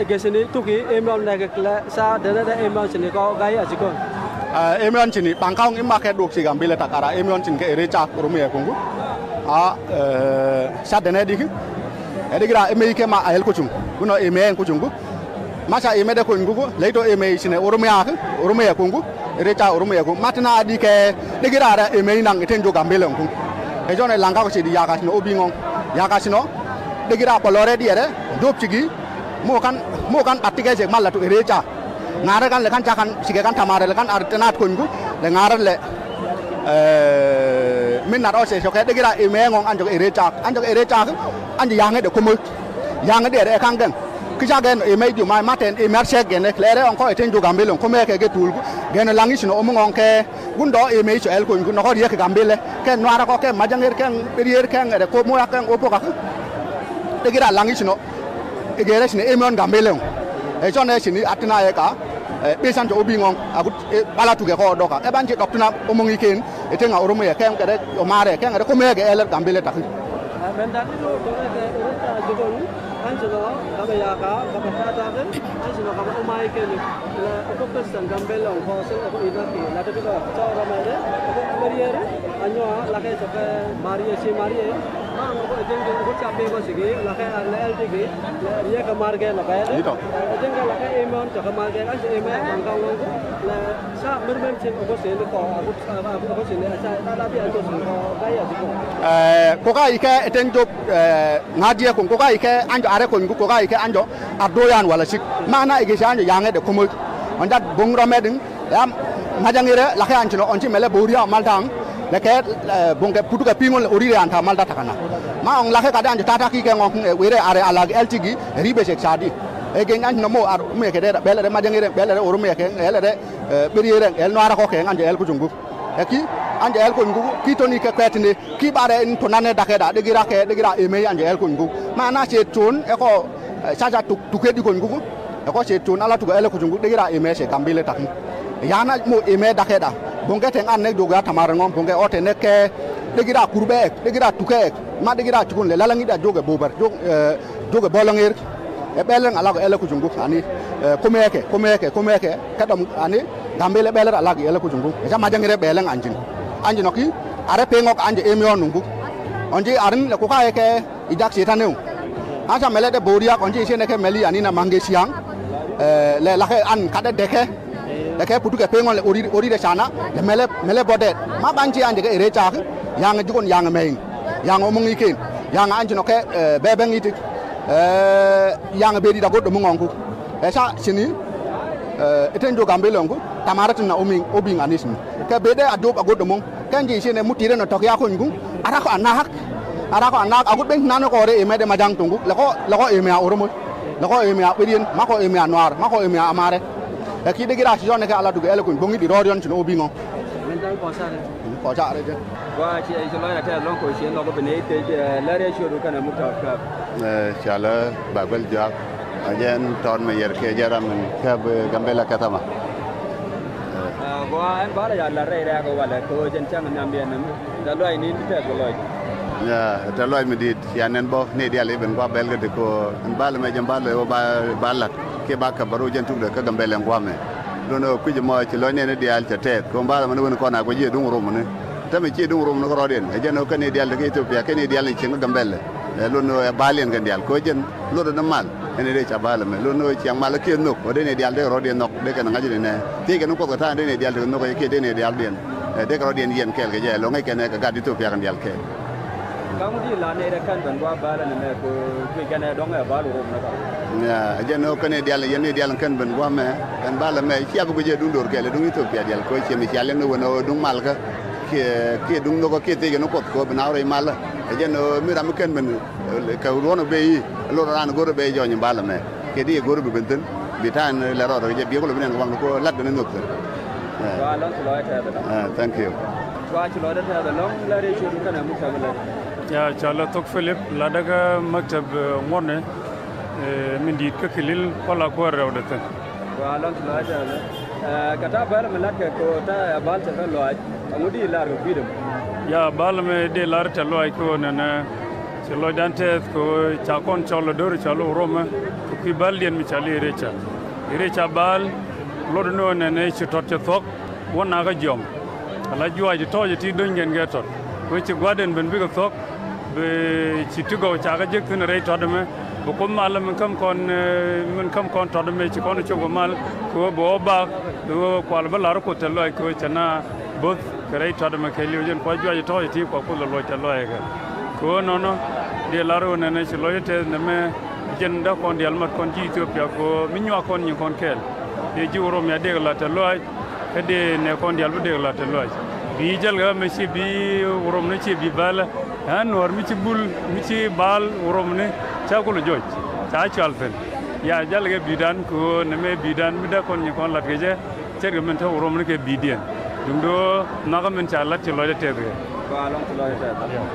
egesini tuki emeon nagekla sa dana da emeon sini ko gaya ajikon emeon sini pangkaung imake duk si gambele takara emeon sini ke erachak rumia kongo sa dana diki edigra emeke ma ayel kuchung kuno emeyen kuchungu masa emede kongo leito emey sini urumia kongo erecha urumia kongo matna adike digira da emey nang itenjo gambele kongo ejon langka ko sidi yakasino obingong yakasino degira polore diere dop cigi mo kan atike je malla to erecha ngara kan le kan cakan sige kan tamare le kan artenat kongu le ngara le minna ro se so ke degira emengong anjo erecha anjo yange de komo yange de kan den kija gen emay du mai maten emerse gen klere on ko etenjo gambele ko me ke tulgu gen langi sino omongong ke gundo emay so el kongu no ko ye ke gambele ken noara ko ken majangir ken perier ken de ko moya ken opo ka degira langi sino egere sino emon gambele e jone sini atina e ka pesan to obingong agut bala tuge ko doka e banji doktuna omongi ken etenga oromo ye ken kede o mare ken de ko mege el gambele tak benda to jogon anjelo kabaya ka kabata ken anjelo ka umai ken la ko pesan gambele on ko sen ko idaki la to ko chawra mare ko perier anyo la ke so ke marie si marie ma ko ejeng ko chape ko sigi la ke lt gi ye ka mar ge la ka ejeng la ke emon to ka mar ge an eme mangkang lo la sa mermen chen ko se ko ko se ne sa ta bi an to ko ga ya ko ko ga ike etenjo ngadia ko ga ike anjo are ko ko ga ike anjo adoyan wala sik mana ige anjo yange de ko mo on dat bongra medin yam ngajangire la ke anjo on ci mele boria maldang leke bonke putuka pingol orire anta malda takana ma on lake kada anje tata ki ke ngok were are alag LTG ribe sek sadi e gen anje no mo ar me ke de bele de majangire bele de orume ke ele de beriere el noara ko ke anje el kujungu e ki anje el kujungu ki toni ke kwetini ki bare en tonane dakeda de gira e me anje el kujungu ma na se tun e ko saja tuke di kujungu e ko se tun ala tuga el kujungu de gira e me se kambile takni yana mo e me dakeda bonge ten an nek doga tamare ngom bonge ote nek degira kurbe degira tuke ma degira tukun le lalangi da joge bobar joge bolongir e belen ala ko ele ko jungu ani komeke kadam ani gambele belen ala ko ele ko jungu e jama jangire belen anjin noki are pengok anje emion nungu onji arin le ko ka ke idak setanu asa mele de boria onji sene ke meli ani na mange siang le la ke an kada deke leke putuke pengol ori de sana le mele bodet ma banci anje ke erecha yang jukon yang main yang omongi ken yang anje no ke bebeng itu yang bedi da goddo mongonku esa sini etenjo gambele onku tamaratu na obing anismi ke bede adob agoddo mon kanji sene mutire no tokya ko ngu ara ko anak agut ben nano ko re emede majang tungu lako emea oromo lako emea bedien mako emea noir mako emea amare e ki degira ci jone ke ala dugo ele ko bongi di rodion ci no obingo mental ko sare je wa ci ay solo na ta lon ko ci no ko bene te la re ci do kana muta ka chala babal jak أجن تون مير كجرا من كاب جنبلا كتما وان بالا يلا ري ري ko wala ko jen chang nambia nam da loy ni te ko loy ya ta loy medit yanen bo ne diale ben ko belga de ko bal me jam bal o balat ke ba ka baro jen tude ka gambele ngwame dono kuje mo ci loy ne dial ta tet ko bal man won ko na ko je dung rum ne tami ci dung rum no ko roden e jen ko ne dial de Ethiopia ke ne dial ni ci gambele lono balen kan dial ko jen lodo na mal ene de chabala me lono chiang mal ke nok o de ne dial de rodien nok de kan ngaji ne ti ke no ko ta de ne dial de nok ke de ne dial den de ko rodien yen kel ke je lo ngai ke ne ka ga Ethiopia kan dial ke kamu di la ne kan ban wa bala ne ko ke kan dong ya balu rom na ka ya je no ko ne dial yen ne dial kan ban wa me kan bala me chi abu ko je dun dor ke le dun Ethiopia dial ko chi mi chale no wono dun mal ka ke dun no ko ke te ke no ko bana re mal je no mi ram kan ban ka wono be yi lo ran go be jo ni bala me ke di go be benten bitan le ro je bi ko le ben wang ko lat ne nok wa lon lo ta thank you wa ci lo da ta long la re ci kan mu ta la ya chala tok Philip la daga maktab morne min dit ka kilil wala ko rawdata wa lon lo ta kata bal malat ko ta bal ta lo amudi la ro bidum ya bal me de lar ta lo ko na se lo dante ko cha kon cholo dor chalo roma ko ki bal dien mi chali recha bal lo no ne ci tot tok wona ga jom ala juwa ji toje ti don ngen ge tot ko ci gwaden ben bi ko tok be ci tugo cha ga jek ne rey tot me bu ko mal men kam kon tot me ci kon ci go mal ko bo ba ko al balar ko te lo ko chana bo rey tot me ke liyo jen ko juwa ji toje ti ko lo te lo ga ko no de laro ne ci lo te ne me jen da kon di almat kon ji Ethiopia ko minyo kon ni kon kel de ji woro me de la te lo kade ne kon di albu de la te lo bi jal ga me ci bi woro ne ci bi bala han war mi ci bul mi ci bal woro ne cha ko lo joj cha chal fen ya jal ga bidan ko ne me bidan mi da kon ni kon lat ge je cer ga men ta woro ne ke bidian dum do na ga men cha lat ci lo de te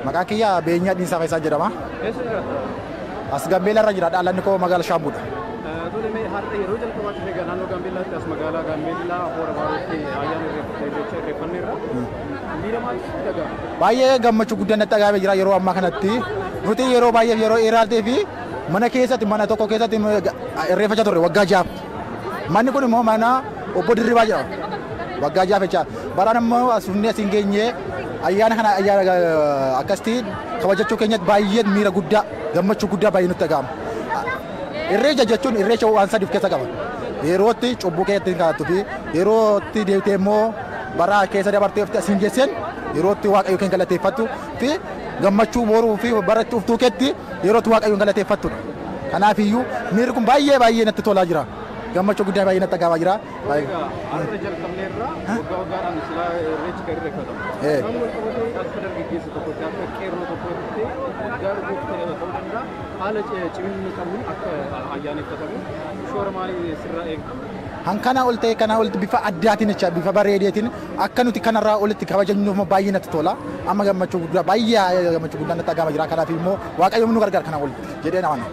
maka kiya be nyat ni sakai saja dama as gambela rajira da lan ko magal shambuda to le me harta yerojal ko wat mega nano gambela tas magala gambela hor warti ayan re panira mira mal daga baye gammachu gudana taga be jira yero amma kanatti nuti yero baye yero irate fi mana kesati mana to ko kesati re faja to wagga jap manni ko mo mana o bodri waja wagga jap cha barana mo asunne singenye ayana kana ayana akasti kawajachu kenyat bayen mira gudda gammachu gudda bayinu tagam irreja jachun irrecha wansa dif kesa gama yeroti chobuke tinga tubi yeroti deutemo bara kesa de barte fta singesen yeroti wa ayu kengala te fatu fi gammachu boru fi bara tuftu ketti yeroti wa ayu kengala te fatu kana fi yu mirkum baye na tola jira gammachu gudda baye na tagama jira baye arrejal kamnerra gogaran sila rech kerre khada kamul ko akdar gi kesi to ko ta kerno to ko te gar ko te to danda hala chimin kamun ak ayane katabu shormali sirra ek hankana ulte kana ulte bifa addatin cha bifa baredetin akanuti kana ra ulte kawajannu mo bayina tola amma gammachu gudda baye gammachu gudda na tagama jira kana fi mo wa kayo munu gargar kana ulte jede na wana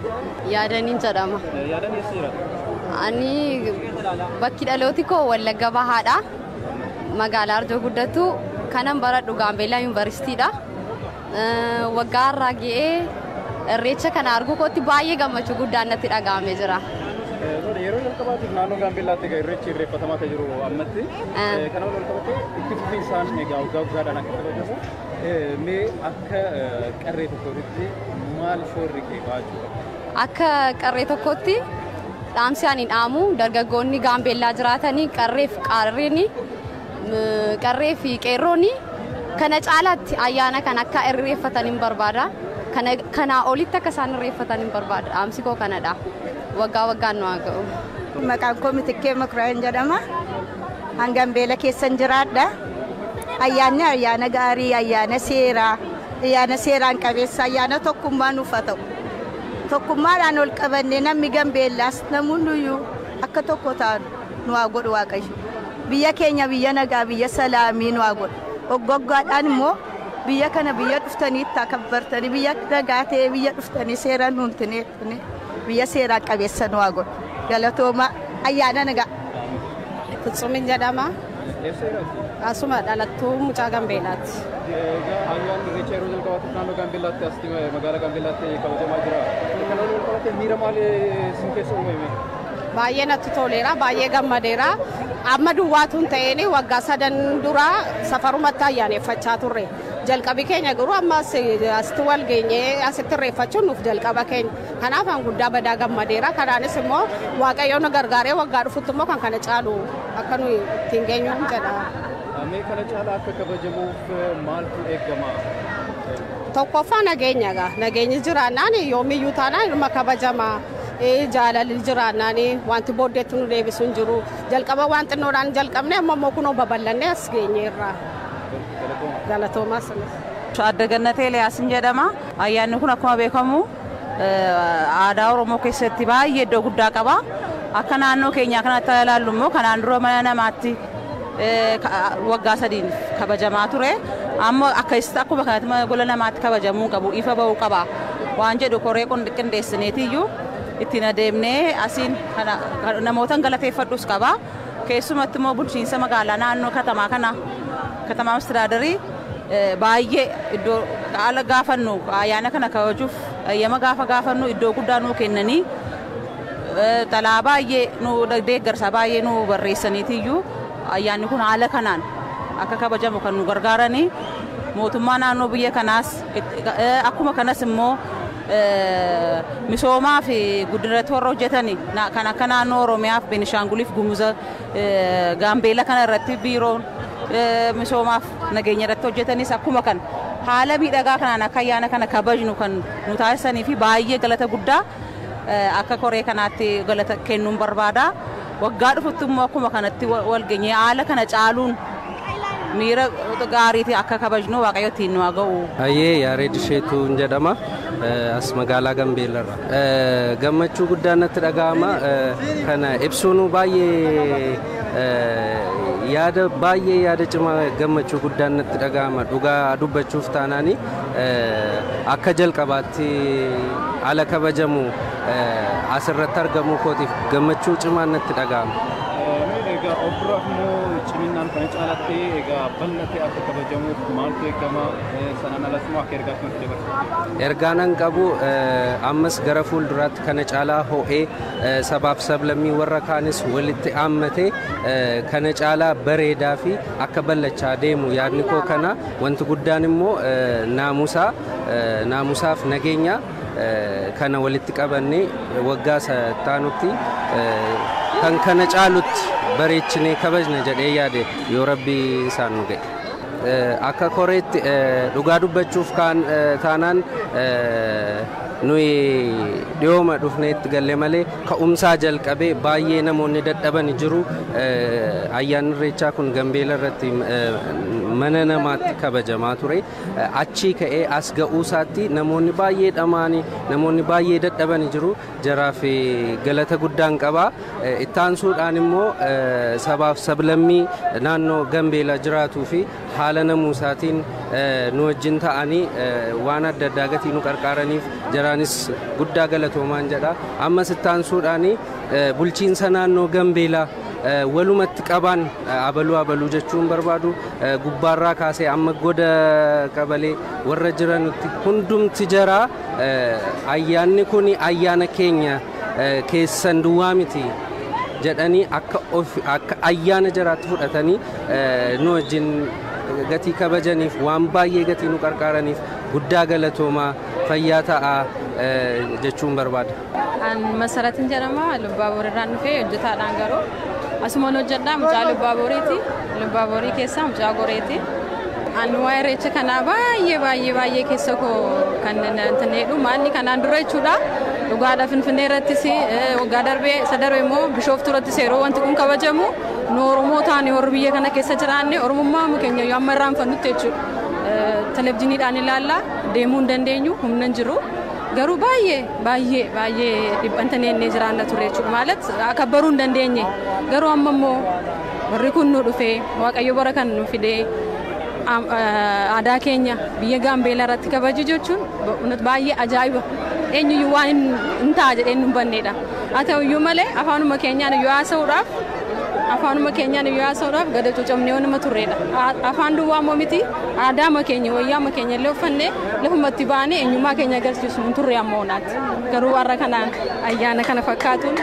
yaadanin chadama yadan yasira ani bakki dhalooti ko Wallagga Bahaadha magaalaa Arjoo guddatu kanan baradhu Gaambeellaa Yuunivarsiitiidha waggaa irraa ga'ee irreecha kana arguu kootti baay'ee gammachuu guddaan natti dhaga'amee jira. yeroo jalqabaatiif naannoo Gaambeellaatti irreechi irreeffatamaa kan jiru ammatti kana wal qabatee itti fufiinsaan egaa waggaadhaan akka kabajamu mee akka qarree tokkootti maal shoorri kee baachuu qaba? Akka qarree tokkootti dhaamsi ani dhaamu dargaggoonni Gaambeellaa jiraatanii qarree fi qeerroonni kana caalaatti ayyaana kan akka irreeffataniin barbaada. Kana olitti akka isaan irreeffataniin barbaada. Dhaamsi koo kanadha. Waggaan nu haa ga'u. Maqaan koo Mitikkee Makuraayeen jedhama. An Gaambeellaa keessan jiraadha. Ayyaanni ayyaana gaarii, ayyaana seeraan qabeessa, ayyaana tokkummaa nuuf haa ta'u. Tokkummaadhaan ol qabannee namni Gaambeellaas namoonni akka tokko ta'an nu haa godhu Waaqayyo. Biyya keenya biyya nagaa, biyya salaamii nu haa godhu. Waggaadhaan immoo biyya kana biyya dhuftanii itti kabbartanii biyya nagaa ta'ee biyya dhuftanii seeraan nuuntinee biyya seeraa qabeessa nu haa godhu. Galatooma ayyaana nagaa. Kutsumin jedhama. Asuma dhalattuu mucaa Gambeelaati. Ayyaanni irreecha yeroo jalqabaatiif naannoo Gaambeellaatti as magaalaa Gaambeellaatti kabajamaa jira. Kana wal qabatee miira maalii isin keessa uumame? Baay'ee natti toleera, baay'ee gammadeera. Amma duwwaatuun ta'een waggaa 3 dura safarumatti ayyaaneffachaa turre. Jalqabi keenya garuu amma asitti wal geenyee asitti irreeffachuun nuuf jalqaba keenya. Kanaaf an guddaa badaa gammadeera. Kanaanis immoo Waaqayyo nu gargaaree waggaa dhufutti immoo kan kana caalu akka nuyi ittiin geenyuun jedha. Mee kana caalaa akka kabajamuuf maaltu eegama? Tokkoffaa nageenyaga. Nageenyi jiraannaan yoomiyyuu taanaan ilma kabajama. Jaalalli jiraannaan wanti booddeetti nu deebisu hin jiru. Jalqaba waan xinnoodhaan jalqabne amma immoo kunoo babal'annee as geenyeerra. Galatoomaas. Adda Gannatee Eliyaasin jedhama. Ayyaanni kun akkuma beekamu aadaa Oromoo keessatti baay'ee iddoo guddaa qaba. Akka naannoo keenyaa kanatti ilaallu immoo kanaan dura mana namaatti waggaa 3 kabajamaa ture. Amma akkuma kanatti gola namaatti kabajamuu qabu, ifa ba'uu qaba. Waan jedhu koree qindeessineetiyyuu ittiin adeemnee asiin namootan galateeffadhus qaba. Keessumatti immoo bulchiinsa magaalaa naannoo katamaa Mastiraadarii baay'ee iddoo haala gaafannu ayyaana kana kabajuuf ayyama gaafannu iddoo guddaa nuu kennanii talaa baay'ee nu deeggarsa baay'ee nu barreessaniitiyyuu ayyaanni kun haala kanaan akka kabajamu kan nu gargaaranii mootummaa naannoo biyya kanaas akkuma kanas immoo misoomaa fi guddinatti warra hojjetani kan akka naannoo Oromiyaaf Beenishaanguliif Gumuza Gaambeela kana irratti biiroon misoomaaf nageenya irratti hojjetanis akkuma kan haala miidhagaa kanaan akka ayyaana kana kabajnu kan nu taasisanii fi baay'ee galata guddaa akka koree kanaatti galata kennuun barbaada. Waggaa dhufutti immoo akkuma kanatti wal geenyee haala kana caaluun miira gaariitiin akka kabajnu Waaqayyo ittiin nu haa ga'u. Ayyee Yaareed Isheetuun jedhama. As magaalaa Gambeellarra. Gammachuu guddaan natti dhaga'ama. Kana ibsuun baay'ee yaada cimaa gammachuu guddaan natti dhaga'ama. Dhugaa dubbachuuf taanaani akka jalqabaatti ala kabajamu asirratti argamu kootiif gammachuu cimaan natti dhaga'ama. Egaa obboraaf immoo ciminaan kana caalatti egaa bal'atee akka kabajamuuf maaltu eegama sanaan alas immoo akka ergaatti nuti dabarsa. Ergaan an qabu ammas gara fuulduraatti kana caalaa ho'ee sabaaf sablammii warra kaanis walitti haammatee kana caalaa bareedaa fi akka bal'achaa deemu yaadni koo kana wanti guddaan immoo naamusaaf nageenya kana walitti qabannee waggaa taanutti kan kana caalutti bareechinee kabajna jedhee yaade yoo Rabbi isaan nu ga'e. Akka koreetti dhugaa dubbachuuf taanaan nuyi dhiyooma dhufneetti galle malee ka'umsaa jalqabee baay'ee namoonni dadhaban jiru. Ayyaanni irreechaa kun Gambeela irratti mana namaatti kabajamaa ture. Achii ka'ee as ga'uusaatti namoonni baay'ee dhamaanii namoonni baay'ee dadhaban jiru. Jaraaf galata guddaan qaba. Ittaansuudhaan immoo sabaaf sablammii naannoo Gambeela jiraatuu fi haala namuusaatiin nu wajjin ta'anii waan adda addaa gatii nu qarqaaraniif jaraanis guddaa galatoomaan jedha. Ammas ittaansuudhaan bulchiinsa naannoo Gambeelaa walumatti qabaan abaluu jechuun barbaadu gubbaarraa kaasee amma goda qabalee warra jiranutti hundumti jaraa ayyaanni kun ayyaana keenya keessan duwwaa miti jedhanii akka ayyaana jaraatti fudhatanii nu wajjin gatii kabajaniif waan baay'ee gatii nu qarqaaraniif guddaa galatoomaa fayyaa ta'a jechuun barbaada. An Masaratin jedhama Lubbaaboorraa dhufee hojjetaadhaan garuu asumaan hojjedhaa mucaa Lubbaabooreeti. Lubbaaborii keessaa mucaa Goreeti. Ani waa'ee irreecha kanaa baay'ee keessa koo kan tanneedhu maalli kanaan dura jechuudha. Dhugaadha Finfinnee irrattis waggaa darbee isa darbe immoo Bishooftuu irrattis yeroo wanti kun kabajamu nu Oromoo taane warri biyya kana keessa jiraanne Oromummaa keenya yoo amma irraanfannutti jechuudha. Televezyiiniidhaan ilaallaa deemuu hin dandeenyu humna hin jiru. Garuu baay'ee dhibbantanii ennee jiraanna ture jechuudha. Maalat akka baruu hin dandeenye. Garuu amma immoo warri kun nu dhufee Waaqayyo bara kan nu fidee aadaa keenya biyya Gaambeelaa irratti kabaju jechuun baay'ee ajaa'iba. eenyu waan hin ta'a jedhee nu banneedha. Haa ta'uyyuu malee afaanuma keenyaan yoo haasa'uudhaaf afaanuma keenyaan yoo haasa'uudhaaf gada cuucamnee nama turreedha. Afaan duwwaa immoo miti aadaama keenya wayyaama keenya illee uffannee lafumatti baanee eenyummaa keenya agarsiisu nu turre ammoonaati. Garuu warra kanaan ayyaana kana fakkaatuun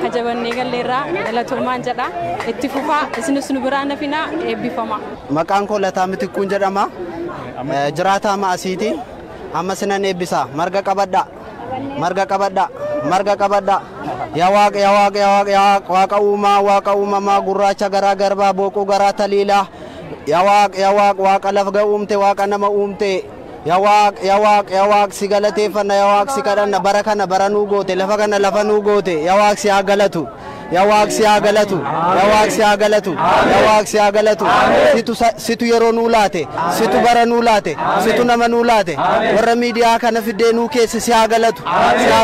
kajabannee galleerraa galatoomaan jedha itti fufaa isinis nu biraan nafinaa eebbifama. Maqaan koo Lataa Mitikkuun jedhama. Jiraataa Maasiiti. Amma sinan eebbisa marga qabadha marga qabadha marga qabadha yaa waaqa uumamaa gurraacha garaa garbaa booquu garaa taliilaa yaa waaqa lafa uumte waaqa nama uumte yaa waaq si galateeffanna yaa waaq si kadhanna bara kana bara nuu goote lafa kana lafa nuu goote yaa waaq si haa galatu yaa waaq si haa galatu yaa waaq si haa galatu yaa waaq si haa galatu situ yeroo nuu laate situ bara nuu laate situ nama nuu laate warra miidiyaa kana fiddee nuu keessa si haa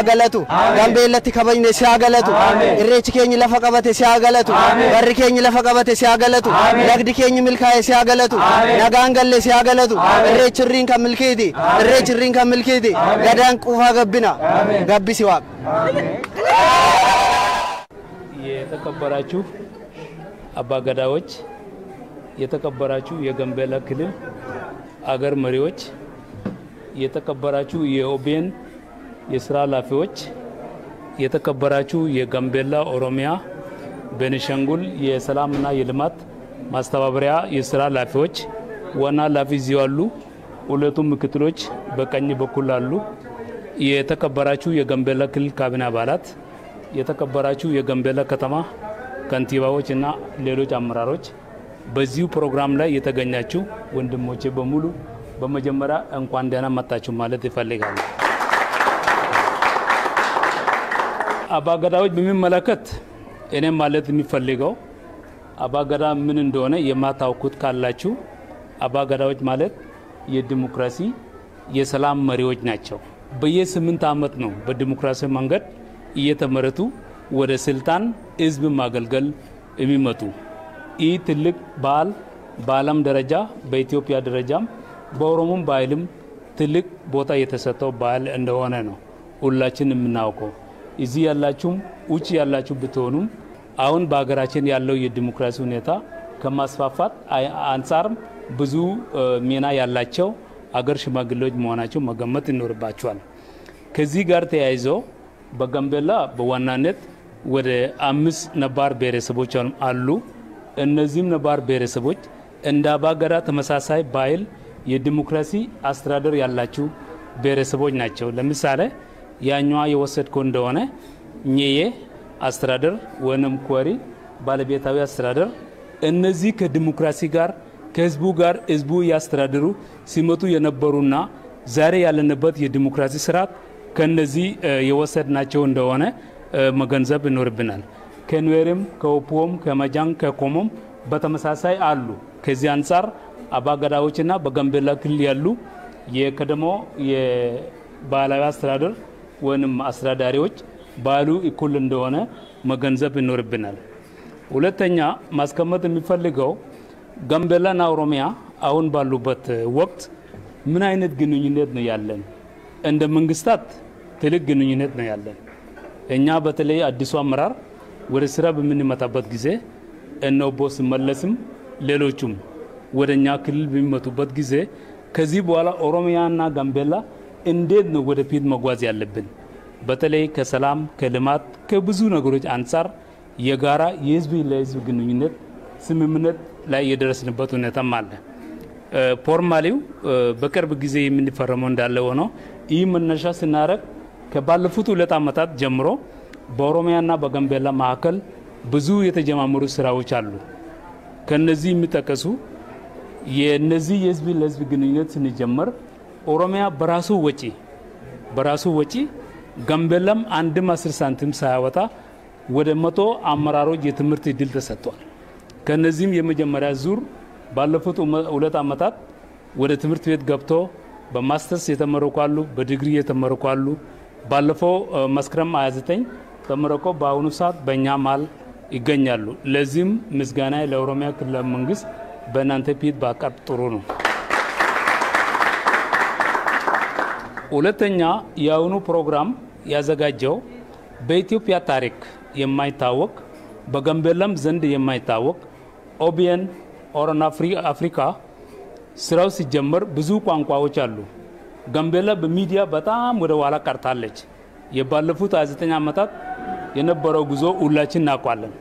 galatu Gambeellatti kabajne si haa galatu irreechi keenyi lafa qabate si haa galatu barri keenyi lafa qabate si haa galatu lagdi keenyi milkaa'e si haa galatu nagaan galle si haa galatu irreechi irriin kan milkiiti irreechi irriin kan milkiiti gadaan quufaa gabbina gabbisi waaq የተከበራችሁ አባገዳዎች የተከበራችሁ የጋምቤላ ክልል አገር መሪዎች የተከበራችሁ የኦቤን የስራ ኃላፊዎች የተከበራችሁ የጋምቤላ ኦሮሚያ ቤኒሻንጉል የሰላምና የልማት ማስተባበሪያ የስራ ኃላፊዎች ዋና ኃላፊ እዚህ አሉ ሁለቱም ምክትሎች በቀኝ በኩል አሉ የተከበራችሁ የጋምቤላ ክልል ካቢኔ አባላት የተከበራችሁ የጋምቤላ ከተማ ከንቲባዎችና ሌሎች አመራሮች በዚሁ ፕሮግራም ላይ የተገኛችሁ ወንድሞቼ በሙሉ በመጀመሪያ እንኳን ደህና መጣችሁ ማለት ይፈልጋሉ። አባገዳዎች በሚመለከት እኔ ማለት የሚፈልገው አባገዳ ምን እንደሆነ የማታውቁት ካላችሁ አባገዳዎች ማለት የዲሞክራሲ የሰላም መሪዎች ናቸው። በየ8 ዓመት ነው በዲሞክራሲ መንገድ እየተመረጡ ወደ ስልጣን ህዝብ ማገልገል የሚመጡ ይህ ትልቅ በዓል በዓለም ደረጃ በኢትዮጵያ ደረጃም በኦሮሞም ባህልም ትልቅ ቦታ የተሰጠው በዓል እንደሆነ ነው ሁላችንም የምናውቀው። እዚህ ያላችሁም ውጭ ያላችሁ ብትሆኑም አሁን በአገራችን ያለው የዲሞክራሲ ሁኔታ ከማስፋፋት አንፃርም ብዙ ሚና ያላቸው አገር ሽማግሌዎች መሆናቸው መገመት ይኖርባቸዋል። ከዚህ ጋር ተያይዞ በጋምቤላ በዋናነት ወደ 5 ነባር ብሔረሰቦች አሉ። እነዚህም ነባር ብሔረሰቦች እንደ አባገዳ ተመሳሳይ ባህል የዲሞክራሲ አስተዳደር ያላቸው ብሔረሰቦች ናቸው። ለምሳሌ ያኛዋ የወሰድከው እንደሆነ ኘዬ አስተዳደር ወንም ኮሪ ባለቤታዊ አስተዳደር እነዚህ ከዲሞክራሲ ጋር ከህዝቡ ጋር ህዝቡ ያስተዳድሩ ሲመጡ የነበሩና ዛሬ ያለንበት የዲሞክራሲ ስርዓት ከነዚህ የወሰድናቸው እንደሆነ መገንዘብ ይኖርብናል። ከንዌርም ከኦፖም ከመጃን ከኮሞም በተመሳሳይ አሉ። ከዚህ አንፃር አባገዳዎችና በጋምቤላ ክልል ያሉ የቀደሞ የባህላዊ አስተዳደር ወንም አስተዳዳሪዎች ባሉ እኩል እንደሆነ መገንዘብ ይኖርብናል። ሁለተኛ ማስቀመጥ የሚፈልገው ጋምቤላና ኦሮሚያ አሁን ባሉበት ወቅት ምን አይነት ግንኙነት ነው ያለን? እንደ መንግስታት ትልቅ ግንኙነት ነው ያለን። እኛ በተለይ አዲሱ አመራር ወደ ስራ በምንመጣበት ጊዜ እነው ቦስ መለስም ሌሎቹም ወደኛ ክልል በሚመጡበት ጊዜ ከዚህ በኋላ ኦሮሚያና ጋምቤላ እንዴት ነው ወደፊት መጓዝ ያለብን? በተለይ ከሰላም ከልማት ከብዙ ነገሮች አንፃር የጋራ የህዝብ ለህዝብ ግንኙነት ስምምነት ላይ የደረስንበት ሁኔታም አለ። ፎርማሊው በቅርብ ጊዜ የምንፈረመው እንዳለ ሆኖ ይህ መነሻ ስናረግ ከባለፉት 2 ዓመታት ጀምሮ በኦሮሚያና በጋምቤላ መካከል ብዙ የተጀማመሩ ስራዎች አሉ። ከነዚህ የሚጠቀሱ የነዚህ የህዝብ ለህዝብ ግንኙነት ስንጀምር ኦሮሚያ በራሱ ወጪ ጋምቤላም 10 ሳንቲም ሳያወጣ ወደ 100 አመራሮች የትምህርት ዕድል ተሰጥቷል። ከነዚህም የመጀመሪያ ዙር ባለፉት 2 ዓመታት ወደ ትምህርት ቤት ገብቶ በማስተርስ የተመረቁ አሉ፣ በዲግሪ የተመረቁ አሉ። ባለፈው መስከረም 29 ተመረቆ በአሁኑ ሰዓት በእኛ መሃል ይገኛሉ። ለዚህም ምስጋና ለኦሮሚያ ክልላዊ መንግስት በእናንተ ፊት ባቀርብ ጥሩ ነው። ሁለተኛ የአሁኑ ፕሮግራም ያዘጋጀው በኢትዮጵያ ታሪክ የማይታወቅ በጋምቤላም ዘንድ የማይታወቅ ኦቢኤን ኦሮን አፍሪካ ስራው ሲጀመር ብዙ ቋንቋዎች አሉ። ጋምቤላ በሚዲያ በጣም ወደ ኋላ ቀርታለች። የባለፉት 29 ዓመታት የነበረው ጉዞ ሁላችን እናውቃለን።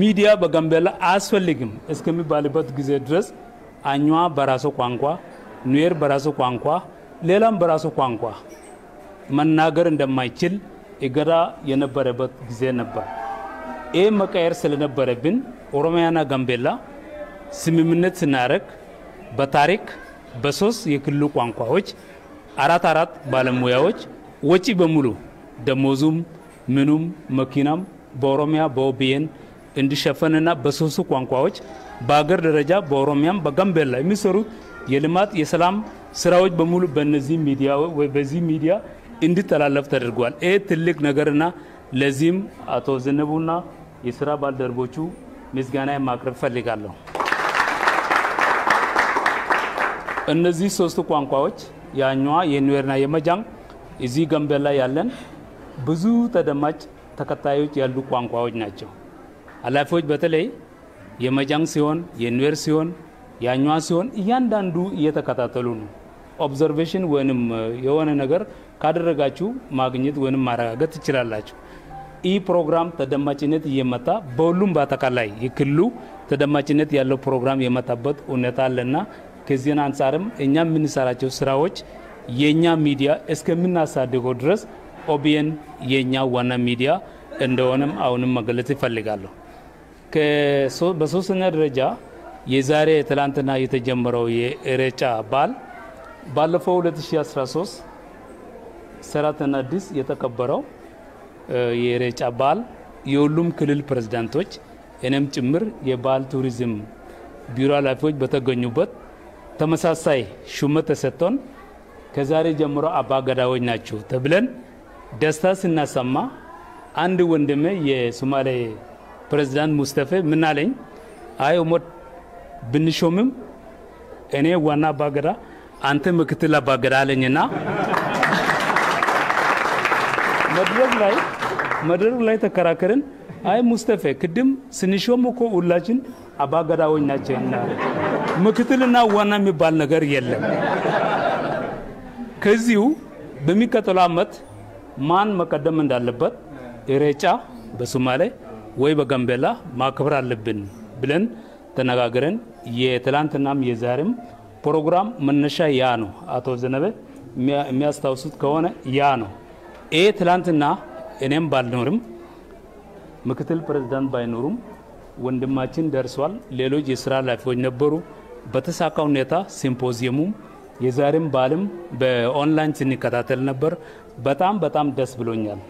ሚዲያ በጋምቤላ አያስፈልግም እስከሚባልበት ጊዜ ድረስ አኛዋ በራሱ ቋንቋ፣ ኑዌር በራሱ ቋንቋ፣ ሌላም በራሱ ቋንቋ መናገር እንደማይችል እገዳ የነበረበት ጊዜ ነበር። ይህ መቀየር ስለነበረብን ኦሮሚያና ጋምቤላ ስምምነት ስናደርግ በታሪክ በሶስት የክልሉ ቋንቋዎች አራት ባለሙያዎች ወጪ በሙሉ ደሞዙም ምኑም መኪናም በኦሮሚያ በኦቢኤን እንዲሸፈንና በሶስቱ ቋንቋዎች በአገር ደረጃ በኦሮሚያም በጋምቤላ የሚሰሩት የልማት የሰላም ስራዎች በሙሉ በነዚህ ሚዲያ ወይ በዚህ ሚዲያ እንዲተላለፍ ተደርጓል። ይህ ትልቅ ነገርና ለዚህም አቶ ዘነቡና የስራ ባልደረቦቹ ምስጋና ማቅረብ ፈልጋለሁ። እነዚህ ሶስቱ ቋንቋዎች ያኛዋ የኑዌርና የመጃንግ እዚህ ጋምቤላ ያለን ብዙ ተደማጭ ተከታዮች ያሉ ቋንቋዎች ናቸው። ኃላፊዎች በተለይ የመጃንግ ሲሆን የኑዌር ሲሆን ያኛዋ ሲሆን እያንዳንዱ እየተከታተሉ ነው። ኦብዘርቬሽን ወይንም የሆነ ነገር ካደረጋችሁ ማግኘት ወይንም ማረጋገጥ ትችላላችሁ። ይህ ፕሮግራም ተደማጭነት እየመጣ በሁሉም በአጠቃላይ የክልሉ ተደማጭነት ያለው ፕሮግራም የመጣበት ሁኔታ አለና ከዚህ አንፃርም እኛ የምንሰራቸው ስራዎች የኛ ሚዲያ እስከምናሳድገው ድረስ ኦቢኤን የኛ ዋና ሚዲያ እንደሆነም አሁንም መገለጽ ይፈልጋለሁ። በሶስተኛ ደረጃ የዛሬ ትላንትና የተጀመረው የኢሬቻ በዓል ባለፈው 2013 ሰራተኛ አዲስ የተከበረው የኢሬቻ በዓል የሁሉም ክልል ፕሬዝዳንቶች እኔም ጭምር የባህል ቱሪዝም ቢሮ ኃላፊዎች በተገኙበት ተመሳሳይ ሹመት ተሰጥቶን ከዛሬ ጀምሮ አባገዳዎች ናቸው ተብለን ደስታ ስናሰማ አንድ ወንድሜ የሶማሌ ፕሬዝዳንት ሙስጠፌ ምን አለኝ? አይ ኦሞድ ብንሾምም እኔ ዋና አባገዳ አንተ ምክትል አባገዳ አለኝና መድረክ ላይ ተከራከርን። አይ ሙስጠፌ ቅድም ስንሾም እኮ ሁላችን አባገዳዎች ናቸውና ምክትልና ዋና የሚባል ነገር የለም። ከዚሁ በሚቀጥለው ዓመት ማን መቀደም እንዳለበት ኢሬቻ በሶማሌ ወይ በጋምቤላ ማክበር አለብን ብለን ተነጋግረን የትላንትናም የዛሬም ፕሮግራም መነሻ ያ ነው። አቶ ዘነበ የሚያስታውሱት ከሆነ ያ ነው። ይሄ ትላንትና እኔም ባልኖርም ምክትል ፕሬዝዳንት ባይኖሩም ወንድማችን ደርሷል። ሌሎች የስራ ኃላፊዎች ነበሩ። በተሳካ ሁኔታ ሲምፖዚየሙም የዛሬም በዓልም በኦንላይን ስንከታተል ነበር። በጣም ደስ ብሎኛል።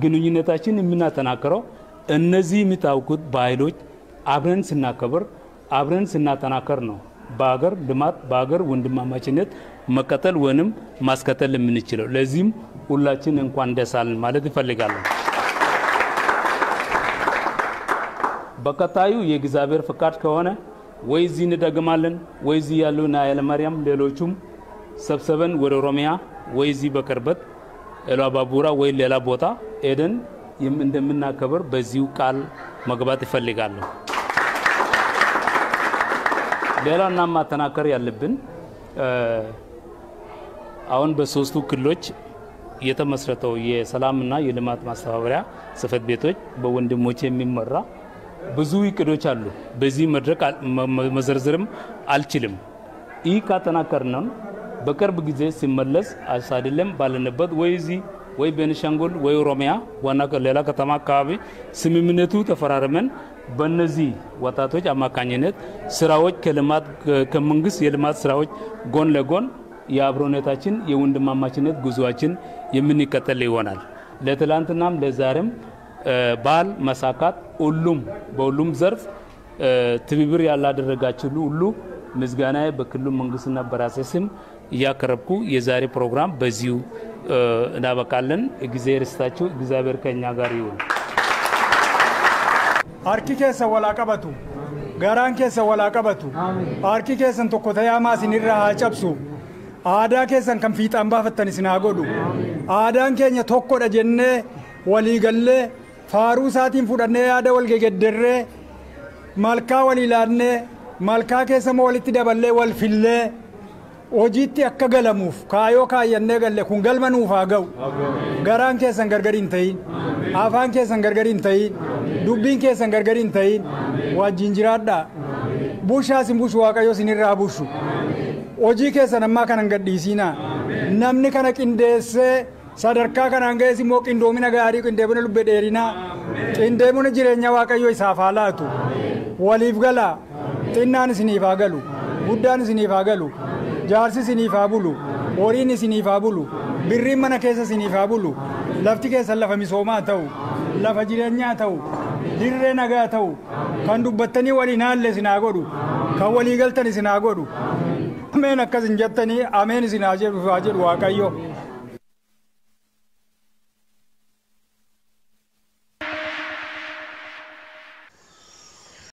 ግንኙነታችን የምናጠናክረው እነዚህ የሚታወቁት ባህሎች አብረን ስናከብር አብረን ስናጠናከር ነው በአገር ልማት በአገር ወንድማማችነት መቀጠል ወንም ማስከተል የምንችለው። ለዚህም ሁላችን እንኳን ደስ አለን ማለት ይፈልጋለሁ። በቀጣዩ የእግዚአብሔር ፍቃድ ከሆነ ወይ እዚህ እንደግማለን ወይ እዚህ ያሉና ኃይለማርያም ሌሎቹም ሰብሰበን ወደ ኦሮሚያ ወይ እዚህ በቅርበት ኤላባቡራ ወይ ሌላ ቦታ ሄደን እንደምናከብር በዚሁ ቃል መግባት ይፈልጋለሁ። ሌላና ማጠናከር ያለብን አሁን በሶስቱ ክልሎች የተመስረተው የሰላምና የልማት ማስተባበሪያ ጽሕፈት ቤቶች በወንድሞች የሚመራ ብዙ እቅዶች አሉ። በዚህ መድረክ መዘርዝርም አልችልም። ይህ ካጠናከርነው በቅርብ ጊዜ ሲመለስ አይደለም ባለንበት ወይ እዚህ ወይ ቤኒሻንጉል ወይ ኦሮሚያ ዋና ሌላ ከተማ አካባቢ ስምምነቱ ተፈራርመን በእነዚህ ወጣቶች አማካኝነት ስራዎች ከመንግስት የልማት ስራዎች ጎን ለጎን የአብሮነታችን የወንድማማችነት ጉዞአችን የምንከተል ይሆናል። ለትላንትናም ለዛሬም በዓል መሳካት በሁሉም ዘርፍ ትብብር ያላደረጋችሁ ሁሉ ምስጋናዬ በክልሉ መንግስትና በራሴ ስም እያቀረብኩ የዛሬ ፕሮግራም በዚሁ እናበቃለን። እግዚአብሔር ይስጣችሁ። እግዚአብሔር ከኛ ጋር ይሁን። አርኪ ኬሰ ወላቀበቱ ጋራን ኬሰ ወላቀበቱ አርኪ ኬሰን ተኮተያማ ሲኒራ አጨብሱ aadaa keessan kan fiixaan baafattan isin haa godhu. Aadaan keenya tokkodha jennee walii gallee faaruu isaatiin fudhannee yaada wal gegedderree malkaa walii laannee malkaa keessa walitti daballee wal fillee hojiitti akka galamuuf kaayoo kaayyannee galle kun galma nuuf haa ga'u. Garaan keessan gargar hin ta'in, afaan keessan gargar hin ta'in, dubbiin keessan gargar hin ta'in, wajjin jiraadhaa. Bushaas hin bushu Waaqayyo isinirraa bushu. Hojii keessan ammaa kanan gadhiisinaa. Namni kana qindeessee sadarkaa kanaan ga'es immoo qindoomina gaarii qindeemina lubbee dheerinaa qindeemina jireenya Waaqayyo isaaf haa laatu. Waliif galaa. Xinnaan isiniif haa galu. Guddaan isiniif haa galu. Jaarsi isiniif haa bulu. Horiin isiniif haa bulu. Birriin mana keessa isiniif haa bulu. Lafti keessan lafa misoomaa ta'u. Lafa jireenyaa ta'u. Dirree nagaa ta'u. Kan dubbattanii waliin haalle isin haa godhu. Kan walii galtan isin haa godhu. Ameen akkas hin jettanii ameen isin haa jedhu Waaqayyo.